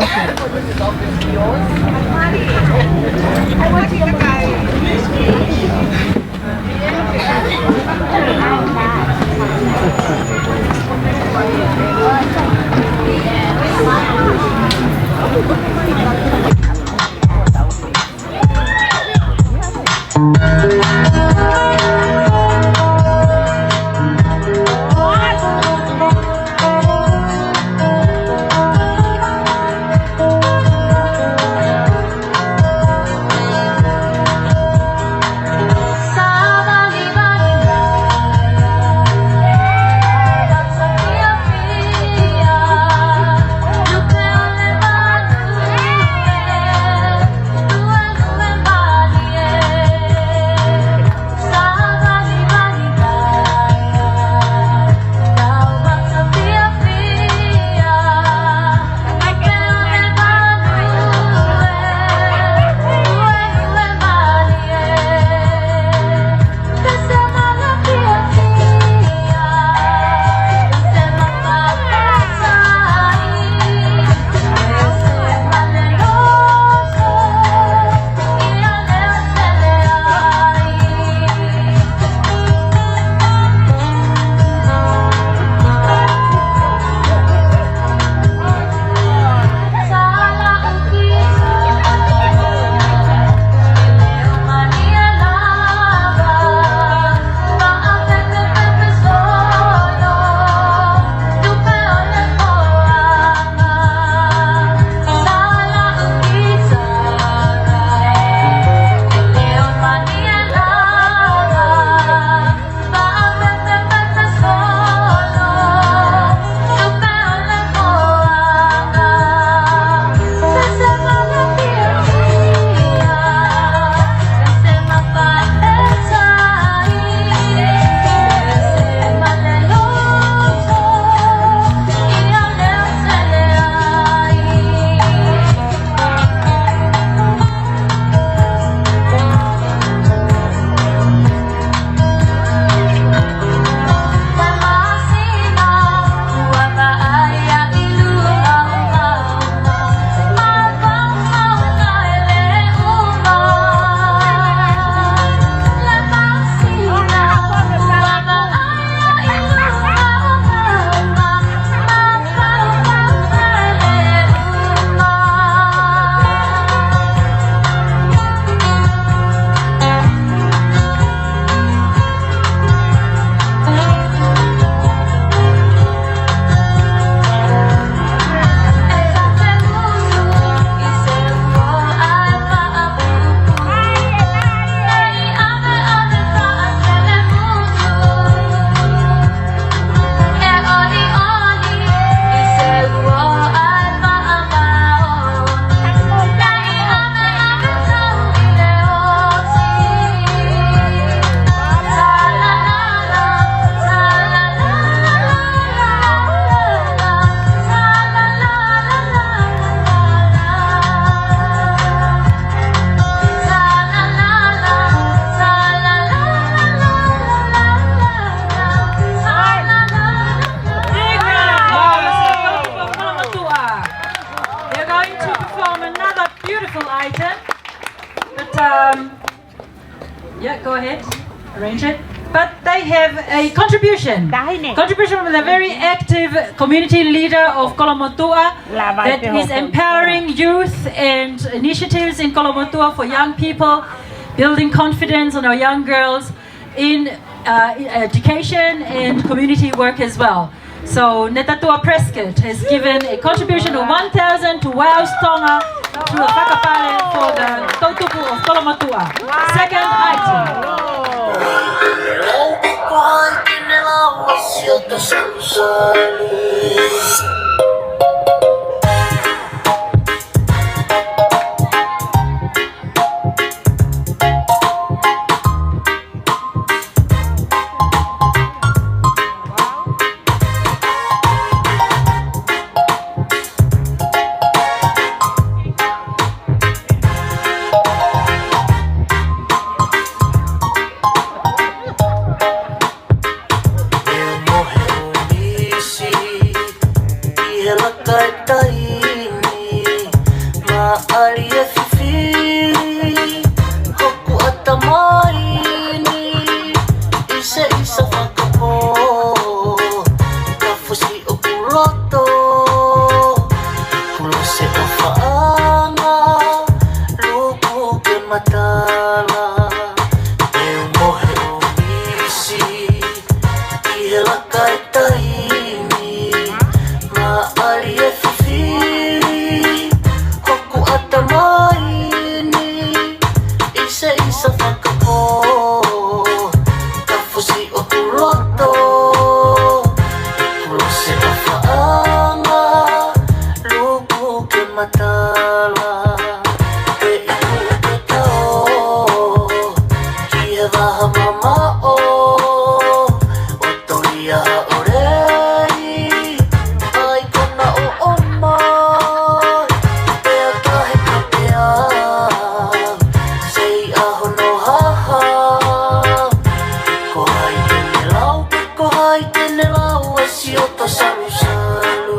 Yeah, go ahead. Arrange it. But they have a contribution from a very active community leader of Kolomotua that is empowering youth and initiatives in Kolomotua for young people, building confidence on our young girls in education and community work as well. So Netatua Prescott has given a contribution of 1,000 to WOW's Tonga to the Whakapale for the Tautupu of Kolomotua. Second item. See taini maali e fifi hoku atamaini isa isa whakapo kafusi o kuloto kulose o whaanga luku ke matala e mohe o misi i he laka e taini maali e fifi hoku atamaini isa isa whakapo kafusi o kuloto kulose o whaanga luku ke matala e iku ke tao ki he waha mamao o toria o rei ai kona o omai pea kahe ka pea sei aho no haha ko hai tene lau e si o to salu salu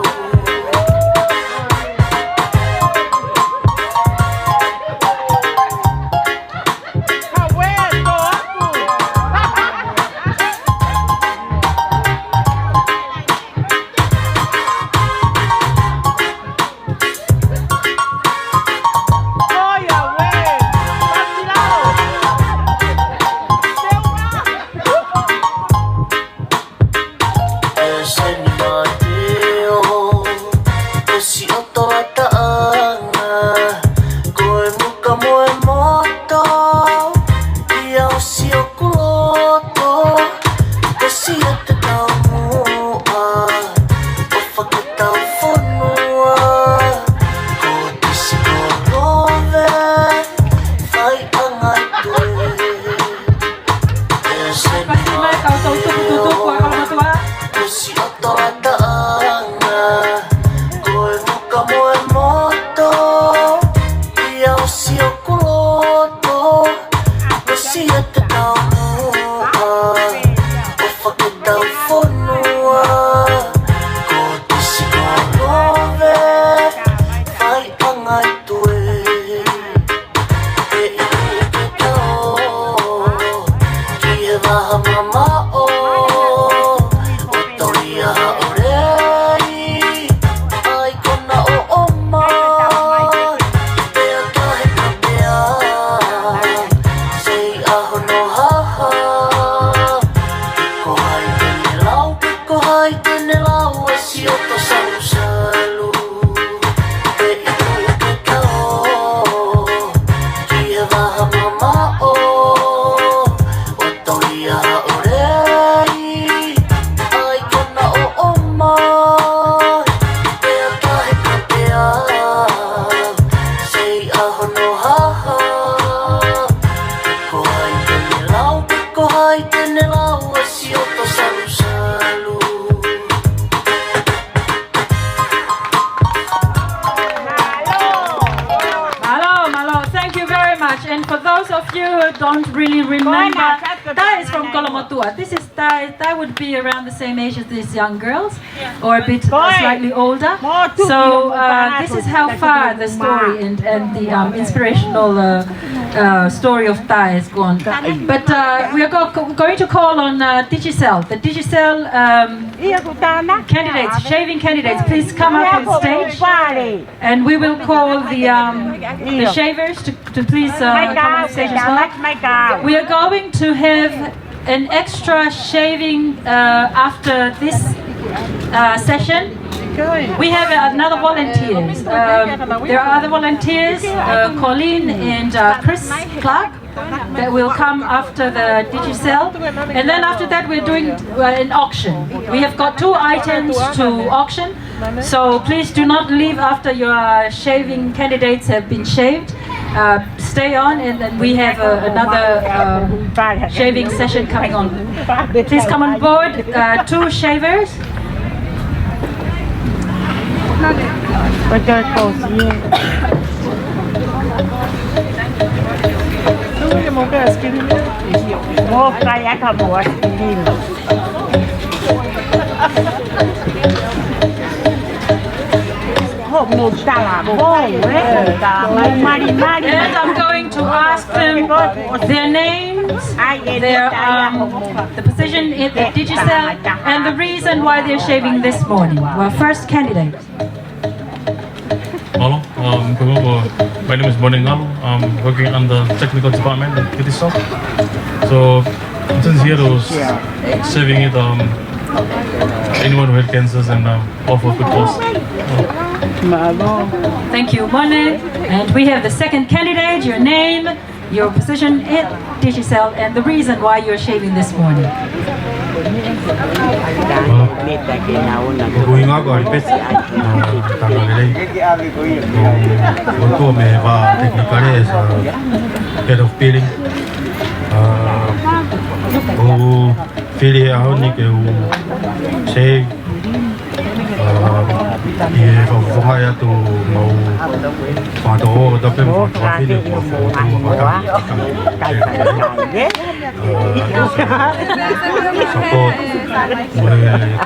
And for those of you who don't really remember, Tai is from Kolomotua. This is Tai. Tai would be around the same age as these young girls, or a bit slightly older. So this is how far the story and the inspirational story of Tai has gone. But we are going to call on Digicel. The Digicel candidates, shaving candidates, please come up on stage. And we will call the shavers to please come on stage as well. We are going to have an extra shaving after this session. We have another volunteers. There are other volunteers, Colleen and Chris Clark, that will come after the Digicel. And then after that we're doing an auction. We have got 2 items to auction, so please do not leave after your shaving candidates have been shaved. Stay on, and then we have another shaving session coming on. Please come on board, 2 shavers. And I'm going to ask them their names, their the position in the Digicel, and the reason why they're shaving this morning. Well, first candidate. Hello, my name is Boning Ngalo. I'm working on the technical department at Digicel. So since here I was saving it anyone who had cancers and offer good cause. Thank you, Mone. And we have the second candidate, your name, your position at Digicel, and the reason why you're shaving this morning. Buinga ko ipes tanggalay untuk meva technically as head of peeling feeling ahon ni ke save dia fahaya tu mau pada tapi mau feeling support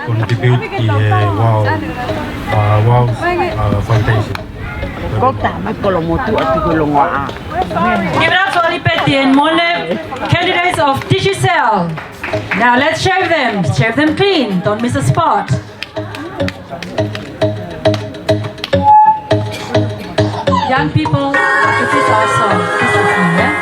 contribute di wow foundation. Give it up for Lipeti and Mone, candidates of Digicel. Now let's shave them clean, don't miss a spot. Young people, it is also this is me, yeah?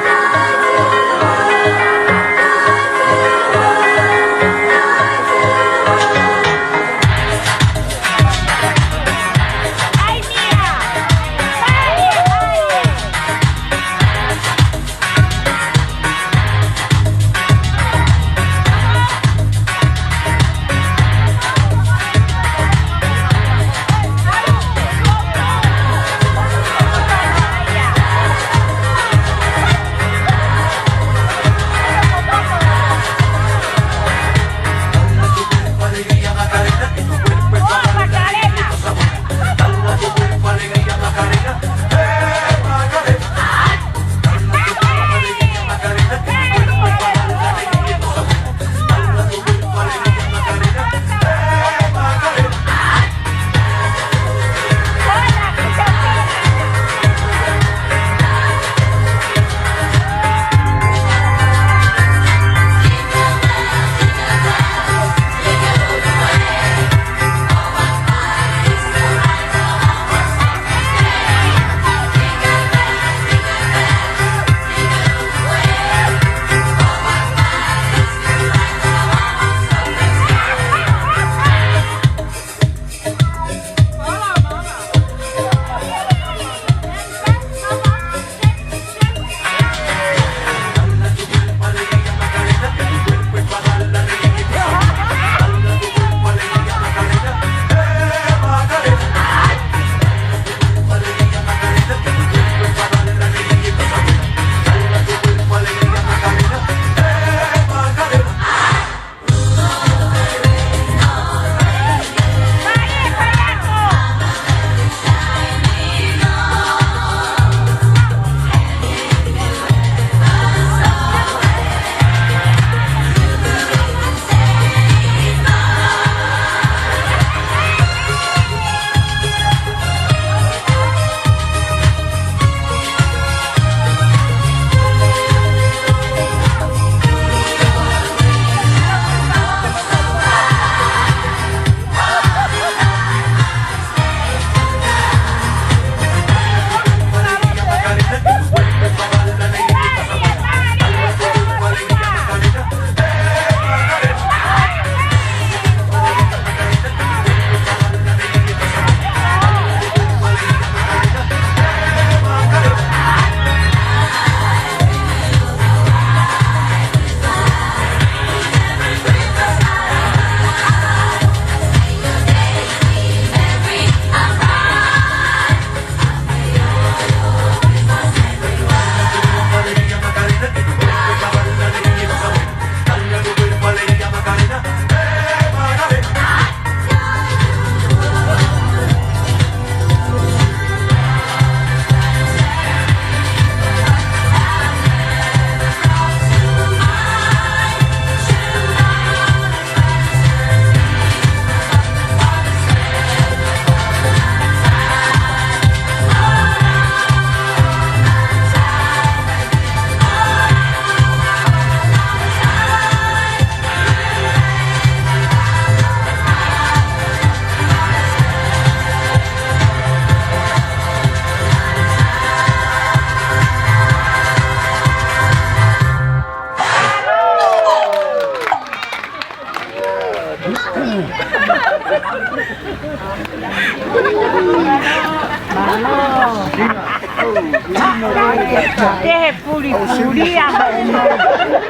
Te puri puri a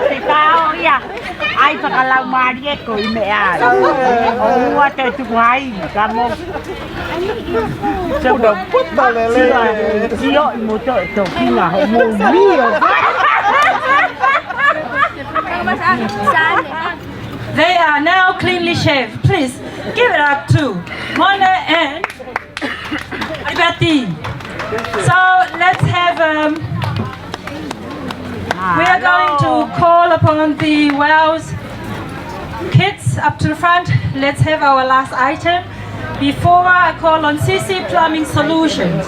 te tao ia. Ai whakalau maari e ko I mea. O ua te tuku hai, ka mo. Tau da puta lele. Tio I mo to e tau kinga ho mo mio. They are now cleanly shaved. Please give it up to Mona and Betty. So let's have we are going to call upon the WOWS kids up to the front. Let's have our last item before I call on CC Plumbing Solutions.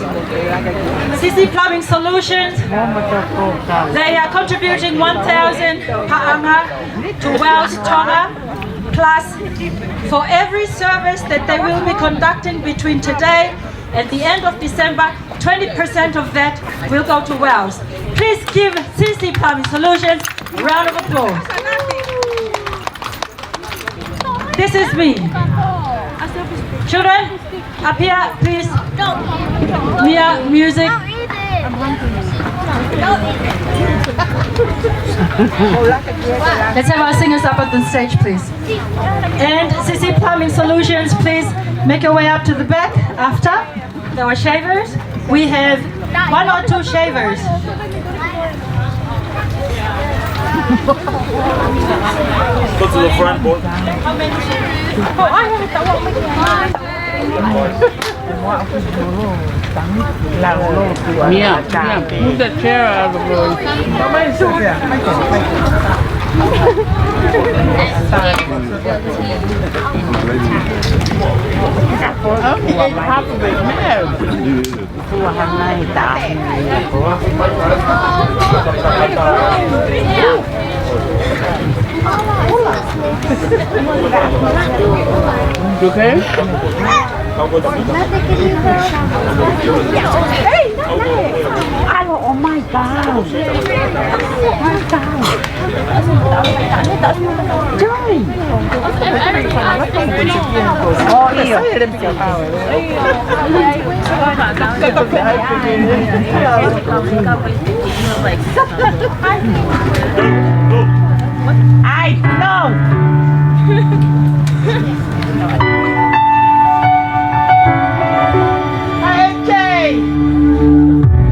CC Plumbing Solutions, they are contributing 1,000 pa'anga to WOWS Tonga, plus for every service that they will be conducting between today and the end of December, 20% of that will go to WOWS. Please give CC Plumbing Solutions a round of applause. This is me. Children, up here, please. Mia, music. Let's have our singers up on the stage, please. And CC Plumbing Solutions, please make your way up to the back after our shavers. We have 1 or 2 shavers. Go to the front, boy. Mia, move the chair out of the road. Okay, half of it, You okay? Oh my God! Oh my God! Joy! Oh, io. I know!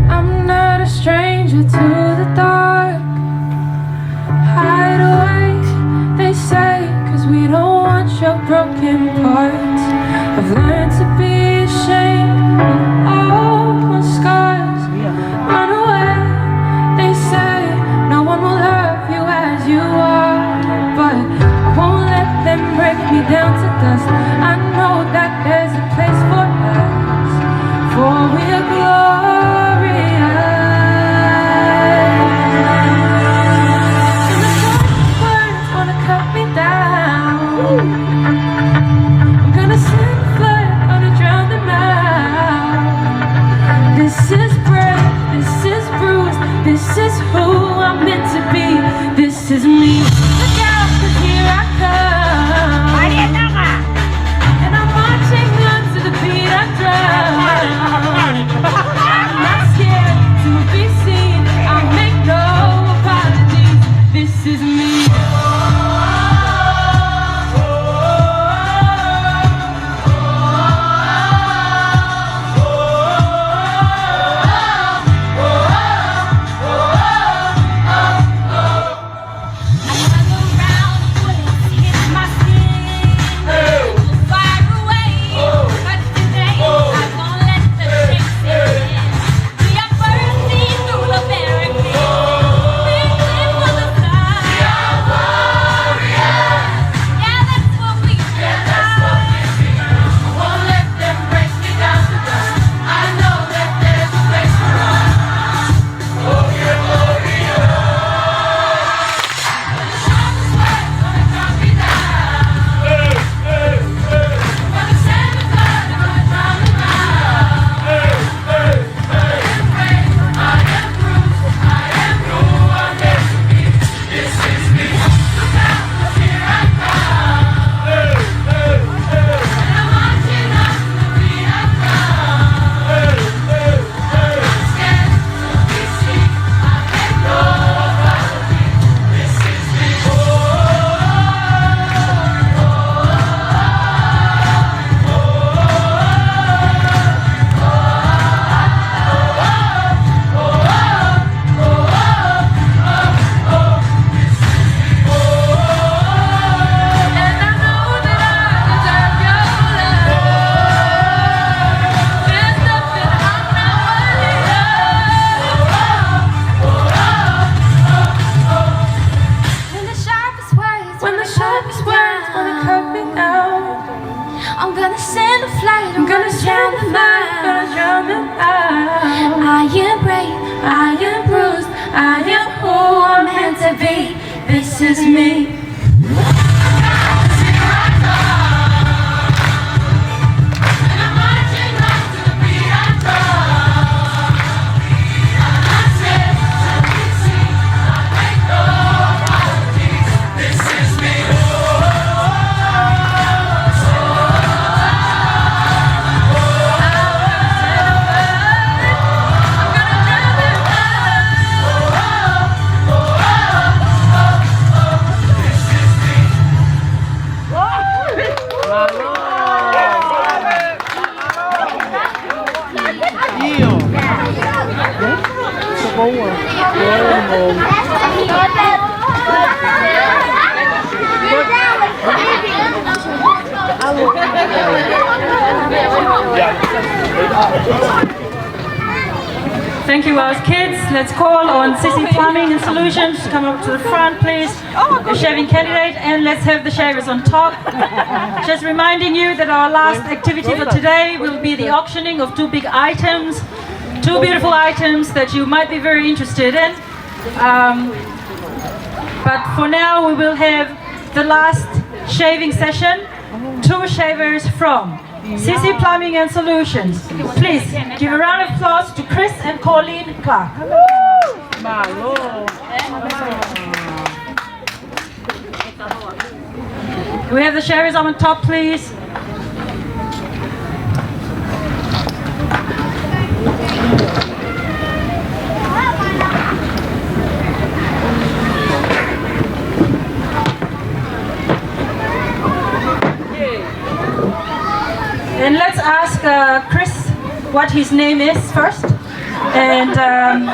I'm not a stranger to the dark. Hide away, they say, 'cause we don't want your broken parts. I've learned to be ashamed of all my scars. Run away, they say, no one will love you as you are. But I won't let them break me down to dust. I know that there's a place for us, for we are glorious. And the soft words wanna cut me down. I'm gonna send a flood, gonna drown them out. This is brave, this is bruised, this is who I'm meant to be. This is me. Look out, 'cause here I come. And I'm marching on to the beat I drum. I'm not scared to be seen. I'll make no apologies. This is me. I me. Thank you, Wells kids. Let's call on Sissy Plumbing and Solutions to come up to the front, please. The shaving candidate, and let's have the shavers on top. Just reminding you that our last activity for today will be the auctioning of two big items, two beautiful items that you might be very interested in. But for now, we will have the last shaving session. Two shavers from Sissy Plumbing and Solutions. Please give a round of applause to Chris and Colleen Clark. Can we have the shavers on top, please? And let's ask Chris what his name is first, and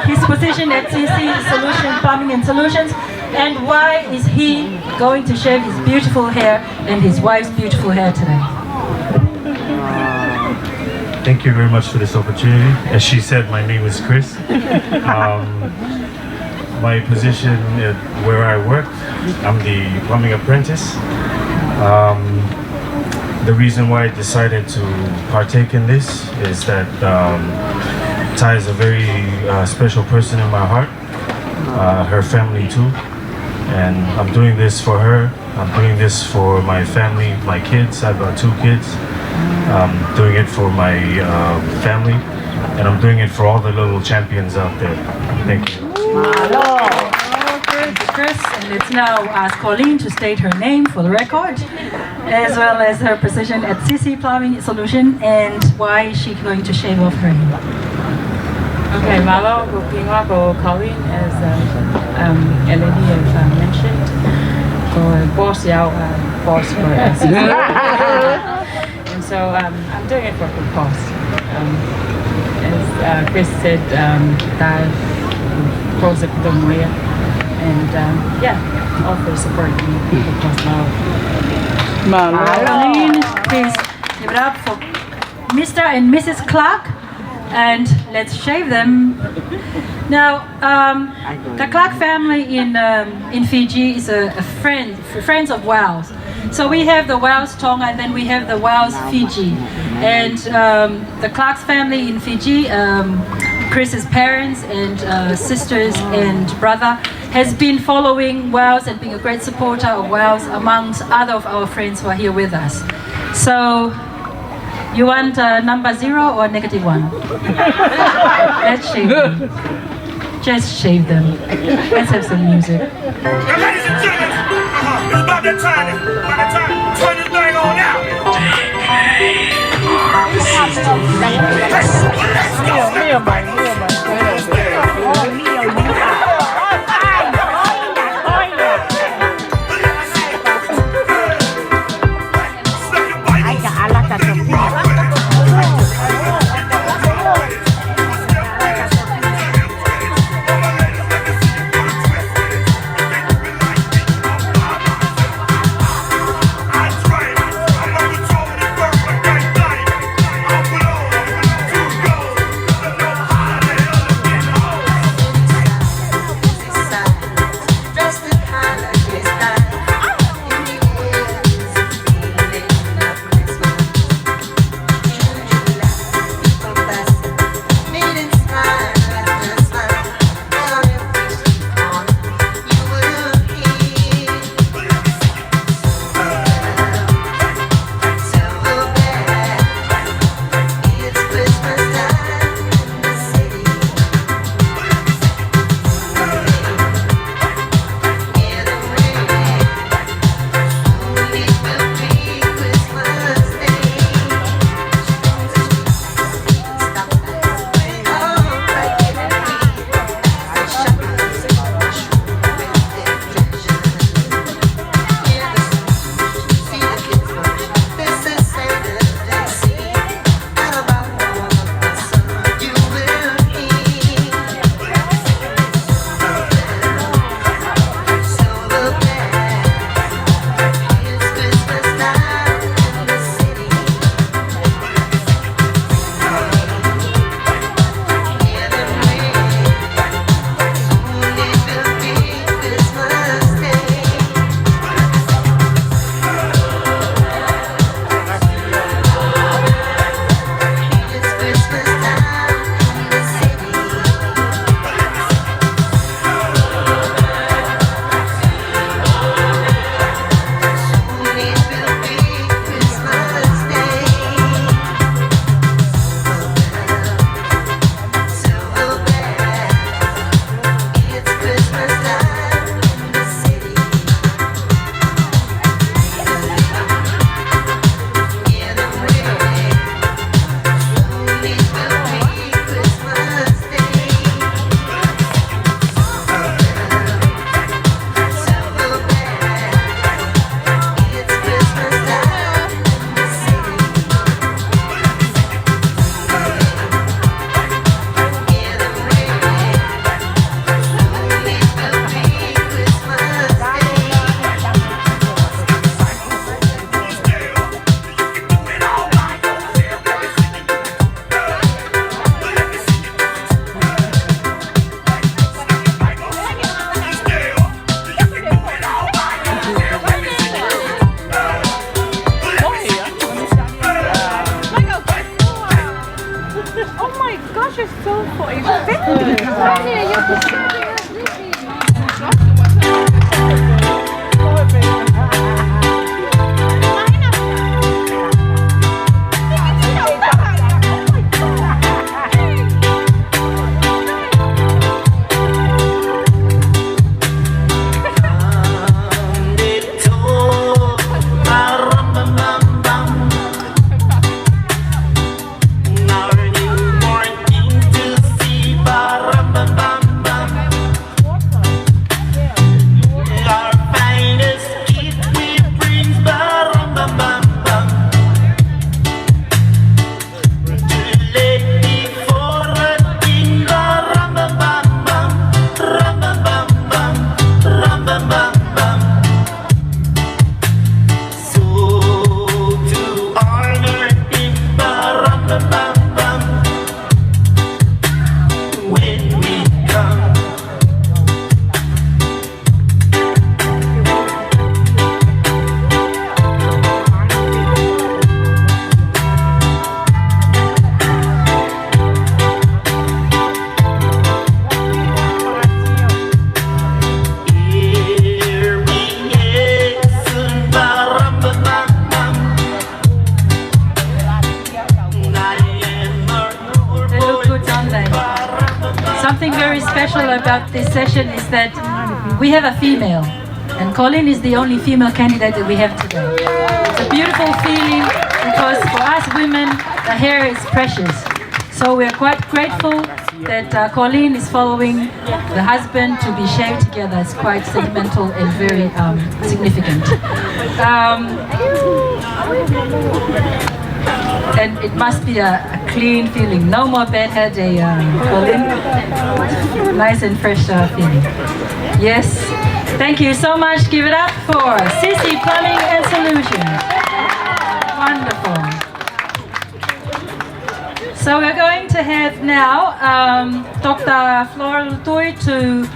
his position at CC Plumbing and Solutions, and why is he going to shave his beautiful hair and his wife's beautiful hair today. Thank you very much for this opportunity. As she said, my name is Chris. My position at where I work, I'm the plumbing apprentice. The reason why I decided to partake in this is that Ty is a very special person in my heart, her family too, and I'm doing this for her. I'm doing this for my family, my kids. I've got 2 kids. I'm doing it for my family, and I'm doing it for all the little champions out there. Thank you. Chris, and let's now ask Colleen to state her name for the record, as well as her position at CC Plumbing Solution and why is she going to shave off her hair. Okay, malo ko Colleen, as Eleni has mentioned, ko boss boss for us. And so I'm doing it for the boss. As Chris said, that project and all for supporting people across Malawi. Colleen, please give it up for Mr. and Mrs. Clark, and let's shave them. Now, the Clark family in Fiji is friends of Wales. So we have the Wales Tonga, and then we have the Wales Fiji. And the Clark's family in Fiji, Chris's parents and sisters and brother, has been following Wales and being a great supporter of Wales amongst other of our friends who are here with us. So, you want number 0 or -1? Let's shave them. Just shave them. Let's have some music. Now, ladies and gentlemen, it's about that time. Turn this thing on out. Something very special about this session is that we have a female, and Colleen is the only female candidate that we have today. It's a beautiful feeling because for us women, the hair is precious. So we're quite grateful that Colleen is following the husband to be shaved together. It's quite sentimental and very significant. And it must be a clean feeling. No more bad hair day, Colleen. Nice and fresh feeling. Yes. Thank you so much. Give it up for Sisi Plumbing and Solutions. Wonderful. So we're going to have now Dr. Flora Lutui to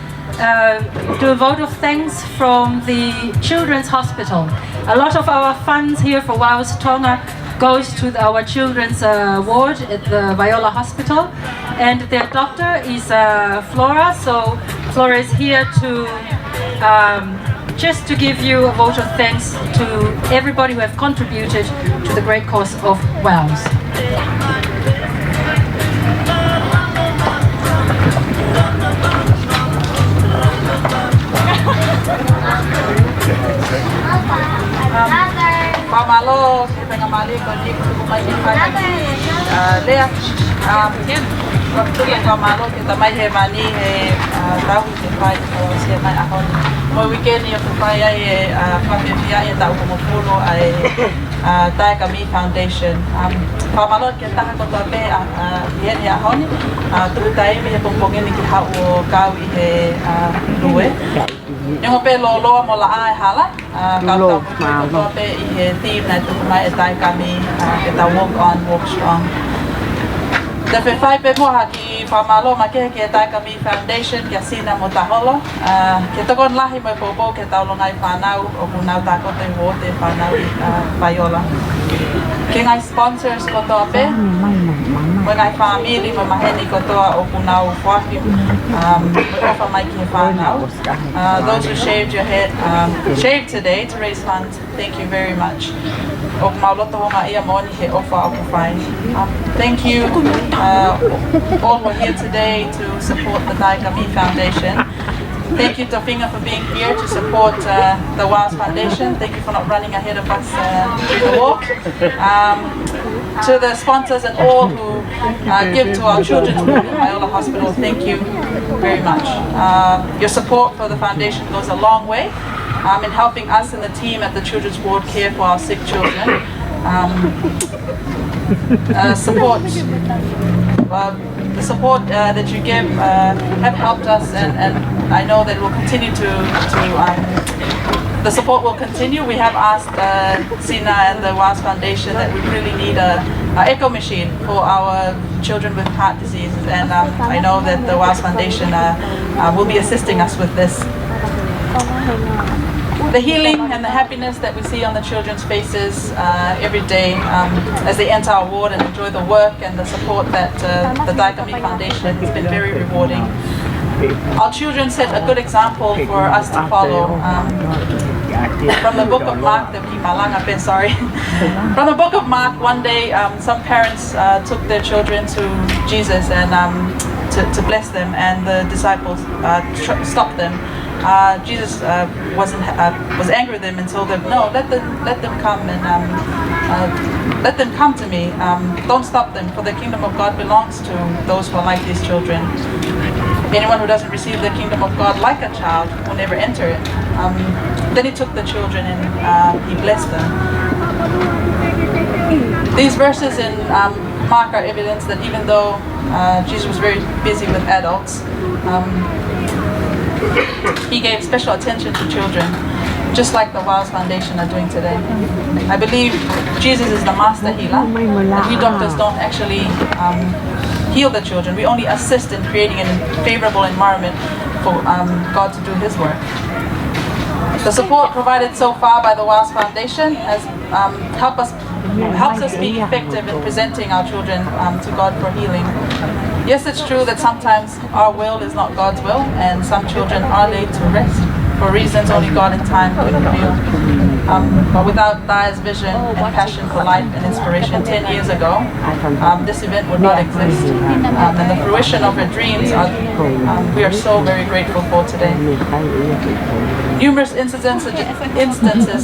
do a vote of thanks from the Children's Hospital. A lot of our funds here for WOWS Tonga goes to our children's ward at the Viola Hospital, and their doctor is Flora. So Flora is here to just to give you a vote of thanks to everybody who have contributed to the great cause of WOWS. Pamalo, kita ngamali kodi kumaji pagi. Lea, waktu yang pamalo kita mai hemani tahu kita siapa mai ahon. Mau weekend yang supaya kami biaya tahu kumupulo ay Tae Kami Foundation. Pamalo kita hakot tabe yan ya ahon. Tu tae mi pongpongin ni kita o kau ihe luwe. Yung pe lolo mo la ai hala kalau ko pe i team na tu mai Tae Kami kita walk on walk strong. Da fe fai pe mo haki pamalo make ke Tae Kami Foundation ke sina mo taholo kita kon lahi mo popo ke taulongai panau o kunau ta ko te vote panau Viola. Ke ngai sponsors ko to pe mo ngai family mo maheni ko to o kunau fuaki offer my ki panau. Those who shaved your head shaved today to raise funds, thank you very much. Og mauloto honga ia moni he offer aku fine. Thank you all who are here today to support the Tae Kami Foundation. Thank you Tofinga for being here to support the WOWS Foundation. Thank you for not running ahead of us through the walk. To the sponsors and all who give to our children's ward at Viola Hospital, thank you very much. Your support for the foundation goes a long way in helping us and the team at the children's ward care for our sick children. The support that you give have helped us, and I know that we'll continue the support will continue. We have asked Sina and the WOWS Foundation that we really need a echo machine for our children with heart diseases, and I know that the WOWS Foundation will be assisting us with this. the healing and the happiness that we see on the children's faces every day as they enter our ward and enjoy the work and the support that the Daikami Foundation has been very rewarding. Our children set a good example for us to follow. From the book of Mark, from the book of Mark, one day some parents took their children to Jesus and to bless them, and the disciples stopped them. Jesus was angry with them and told them, "No, let them come and let them come to me. Don't stop them, for the kingdom of God belongs to those who are like these children. Anyone who doesn't receive the kingdom of God like a child will never enter it." Then he took the children and he blessed them. These verses in Mark are evidence that even though Jesus was very busy with adults, he gave special attention to children, just like the WOWS Foundation are doing today. I believe Jesus is the master healer, and we doctors don't actually heal the children. We only assist in creating a favorable environment for God to do His work. The support provided so far by the WOWS Foundation has helps us be effective in presenting our children to God for healing. Yes, it's true that sometimes our will is not God's will, and some children are laid to rest for reasons only God in time could reveal. But without Dai's vision and passion for life and inspiration 10 years ago, this event would not exist. And the fruition of her dreams, we are so very grateful for today. Numerous instances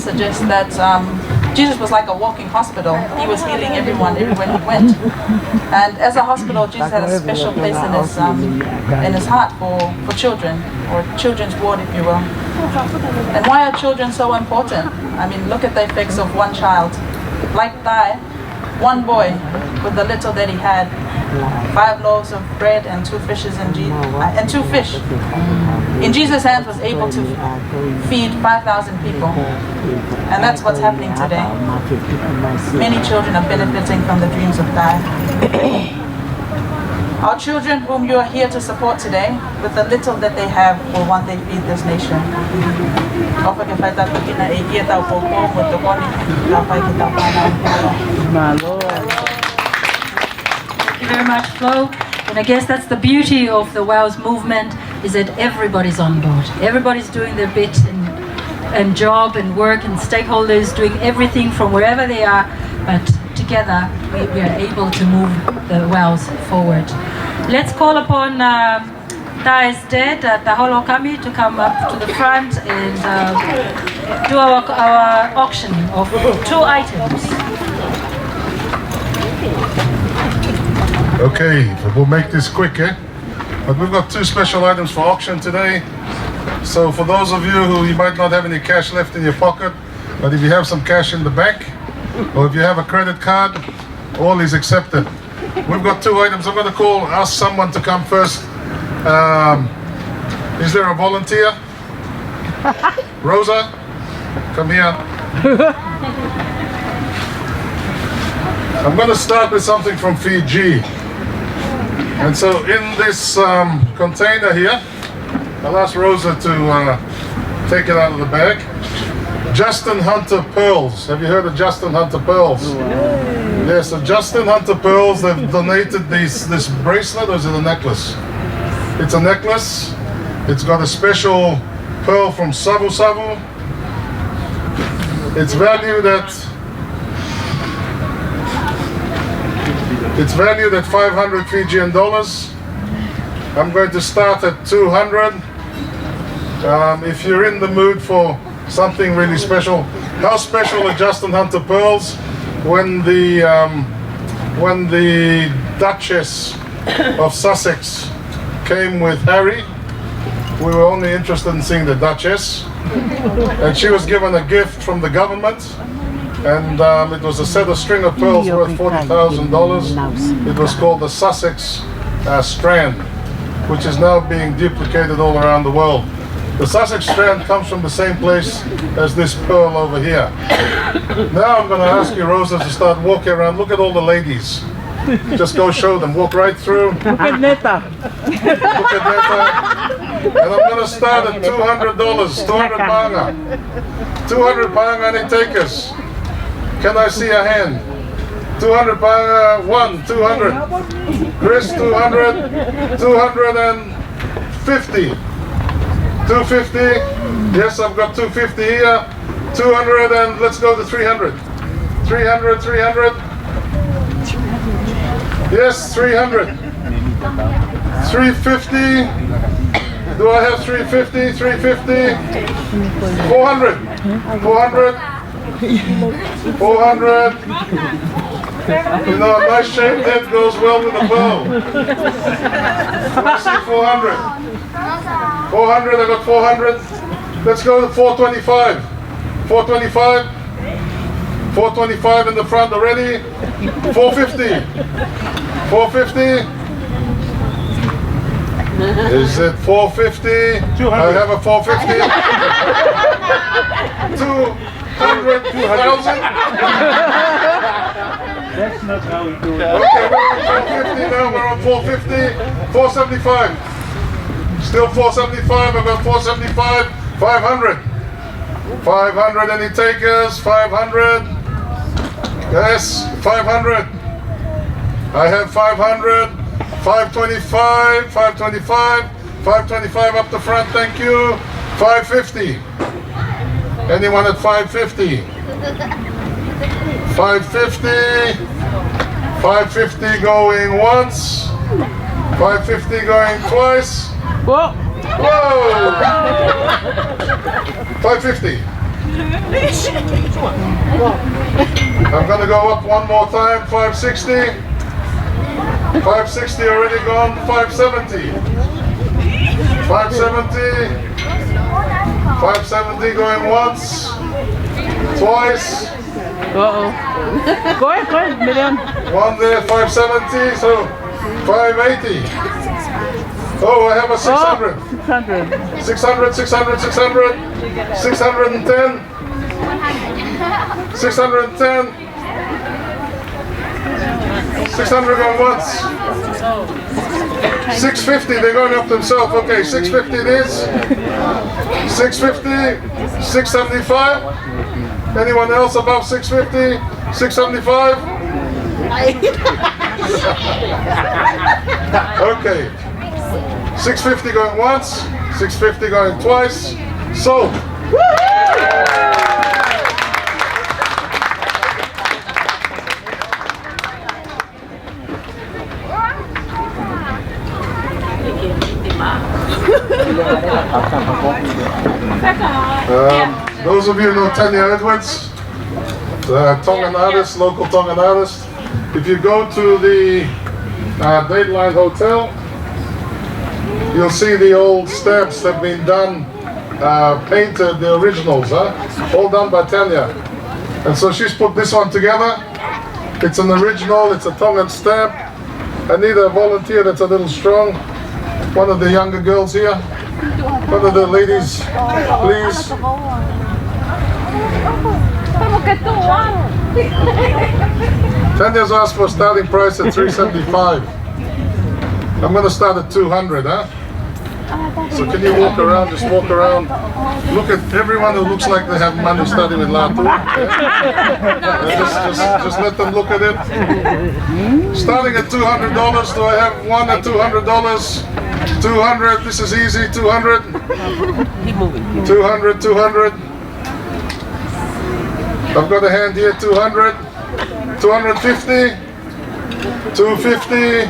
suggest that Jesus was like a walking hospital. He was healing everyone everywhere he went. And as a hospital, Jesus had a special place in his heart for children, or children's ward, if you will. And why are children so important? I mean, look at the effects of one child. Like Dai, one boy with the little that he had, 5 loaves of bread and 2 fishes and 2 fish. In Jesus' hands was able to feed 5,000 people. And that's what's happening today. Many children are benefiting from the dreams of Dai. Our children whom you are here to support today, with the little that they have, will one day feed this nation. Thank you very much, Flo. And I guess that's the beauty of the WOWS movement, is that everybody's on board. Everybody's doing their bit and job and work, and stakeholders doing everything from wherever they are, but together we are able to move the WOWS forward. Let's call upon Dai's dad, Taholo Kami, to come up to the front and do our auction of 2 items. Okay, we'll make this quick, eh? But we've got 2 special items for auction today. So for those of you who you might not have any cash left in your pocket, but if you have some cash in the bank, or if you have a credit card, all is accepted. We've got 2 items. I'm going to ask someone to come first. Is there a volunteer? Rosa, come here. I'm going to start with something from Fiji. And so in this container here, I'll ask Rosa to take it out of the bag. Justin Hunter Pearls. Have you heard of Justin Hunter Pearls? Yeah, so Justin Hunter Pearls, they've donated this bracelet, or is it a necklace? It's a necklace. It's got a special pearl from Savu Savu. It's valued at 500 Fijian dollars. I'm going to start at 200. If you're in the mood for something really special, how special are Justin Hunter Pearls? When the Duchess of Sussex came with Harry, we were only interested in seeing the Duchess, and she was given a gift from the government, and it was a set of string of pearls worth $40,000. It was called the Sussex Strand, which is now being duplicated all around the world. The Sussex Strand comes from the same place as this pearl over here. Now I'm going to ask you, Rosa, to start walking around. Look at all the ladies. Just go show them. Walk right through. Look at Neta. Look at Neta. And I'm going to start at $200, 200 panga. 200 panga, any takers? Can I see a hand? 200 panga, 1, 200. Chris, 200, 250. 250. Yes, I've got 250 here. 200 and let's go to 300. 300, 300. Yes, 300. 350. Do I have 350? 350. 400. 400. 400. You know, a nice shaved head goes well with a bow. I see 400. 400, I got 400. Let's go to 425. 425. 425 in the front already. 450. 450. Is it 450? I have a 450. 200,000. That's not how we do it. Okay, we're on 450 now. We're on 450. 475. Still 475. I've got 475. 500. 500. Any takers? 500. Yes, 500. I have 500. 525. 525. 525 up the front. Thank you. 550. Anyone at 550? 550. 550 going once. 550 going twice. Whoa! Whoa! 550. I'm gonna go up one more time. 560. 560 already gone. 570. 570. 570 going once. Twice. Uh-oh. Go ahead, million. One there, 570, so 580. Oh, I have a 600. 600. 600, 600, 600. 610. 610. 600 going once. 650, they're going up themselves. Okay, 650 it is. 650. 675. Anyone else above 650? 675? Okay. 650 going once, 650 going twice. Sold. Those of you who know Tanya Edwards, Tongan artist, local Tongan artist. If you go to the Dateline Hotel, you'll see the old stamps that have been done, painted, the originals, all done by Tanya. And so she's put this one together. It's an original, it's a Tongan stamp. I need a volunteer that's a little strong. One of the younger girls here. One of the ladies, please. Tanya's asked for a starting price at 375. I'm going to start at 200, huh? So can you walk around, just walk around. Look at everyone who looks like they have money starting with Latu. Just let them look at it. Starting at $200, do I have one at $200? 200, this is easy, 200. 200, 200. I've got a hand here, 200. 250. 250.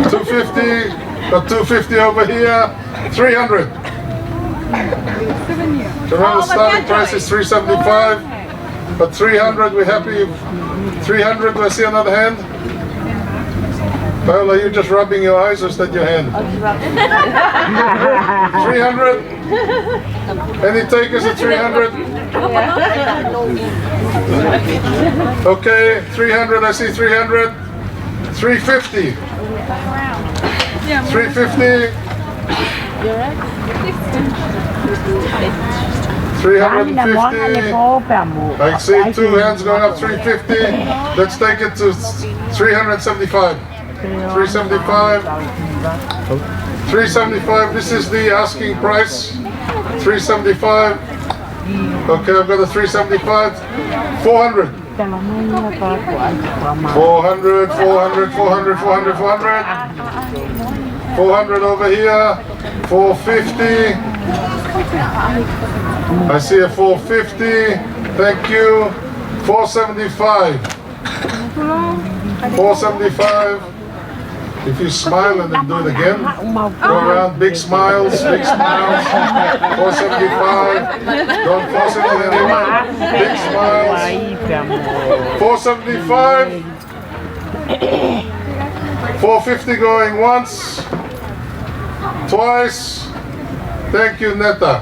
250. Got 250 over here. 300. Remember the starting price is 375. But 300, we're happy. 300, do I see another hand? Paola, are you just rubbing your eyes or is that your hand? 300? Any takers at 300? Okay, 300, I see 300. 350. 350. 350. I see two hands going up, 350. Let's take it to 375. 375. 375. This is the asking price. 375. Okay, I've got a 375. 400. 400, 400, 400, 400, 400. 400 over here. 450. I see a 450. Thank you. 475. 475. If you smile and then do it again, go around, big smiles, big smiles. 475. Don't force it on anyone. Big smiles. 475. 450 going once, twice. Thank you, Neta.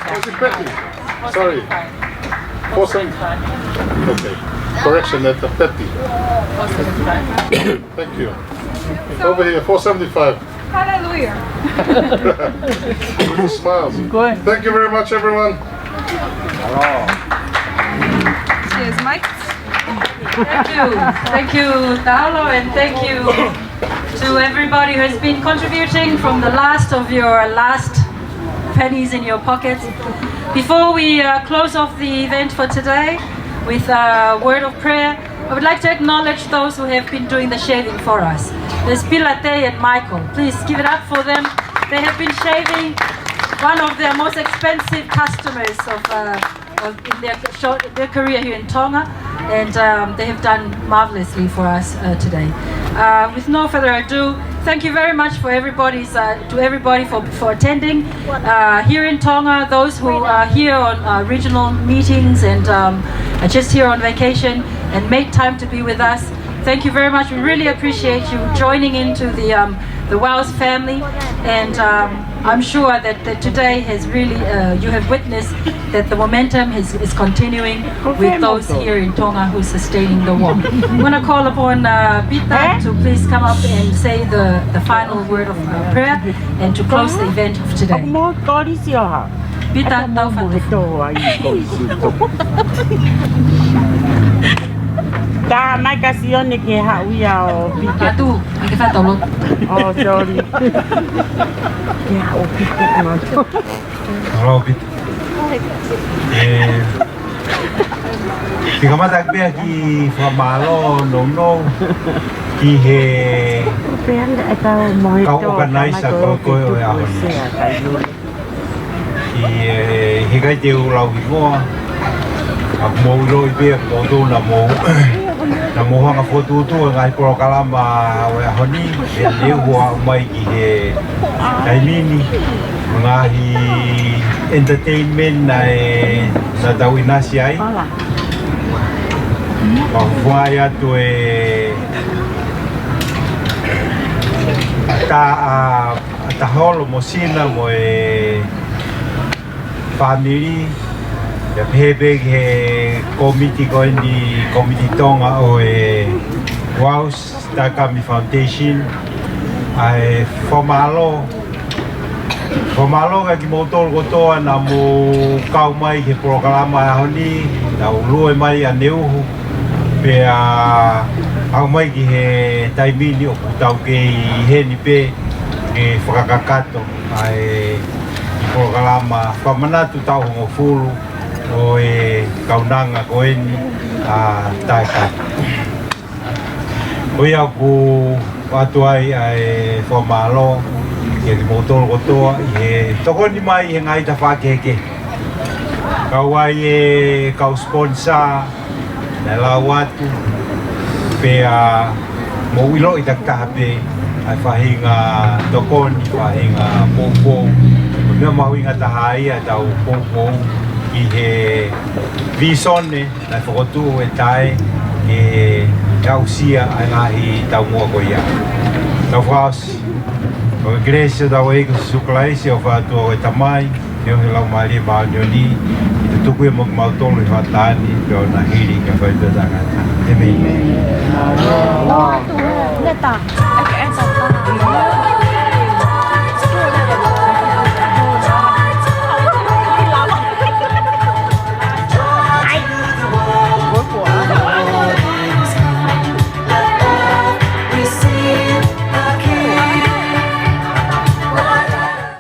Was it Betty? Sorry. 475. Okay. Correction, Neta. Betty. Thank you. Over here, 475. Hallelujah. Smiles. Thank you very much, everyone. Cheers, Mike. Thank you, Taolo, and thank you to everybody who has been contributing from the last of your last pennies in your pockets. Before we close off the event for today with a word of prayer, I would like to acknowledge those who have been doing the shaving for us. There's Pilate and Michael. Please give it up for them. They have been shaving one of their most expensive customers in their career here in Tonga, and they have done marvelously for us today. With no further ado, thank you very much for everybody for attending here in Tonga. Those who are here on regional meetings and are just here on vacation and make time to be with us. Thank you very much. We really appreciate you joining into the Wells family, and I'm sure that today has really, you have witnessed that the momentum is continuing with those here in Tonga who are sustaining the war. I'm going to call upon Pita to please come up and say the final word of prayer and to close the event of today. Pita, Ta mai kasi one ke hauia o pika. Tu, ke fa tolo. Oh, sorry. Ke hau pika ma. Hello, Pita. Tika mata ke ki famalo no ki he kau organize ko o ya. Ki he kai te ulau ki mo. Mo lo ibe ko do na mo. Na mo hanga foto tu ngai programa wa honi e le wa mai ki he dai mini ngahi entertainment na tawina si ai wa ya tu ta holo mosina mo family ya pebe he committee ko ni committee Tonga o Waus Takami Foundation ai formalo ka ki motor ko to na mo kau mai ke programa honi na ulu mai aneu pe au mai ki he taimini o tau ke he ni pe ke whakakato ai programa pamanatu tau hongo fulu o kaunanga ko eni taika o ia ku watu ai formalo ke motor ko to toko ni mai he ngai ta fakeke kau ai kau sponsor na la watu pe mo wilo i takape ai fahinga toko ni fahinga popo me mawinga tahai atau popo i he visone na fokotu e tai e ausia ai ngahi tau mua ko ia. Tau whaos o igreja da wei ko suklaisi o whātua o e tamai neo he lau maari e mao nioni i te tuku e mok mautolo i whatani pe o na hiri ka whaita tangata. Amen. Neta.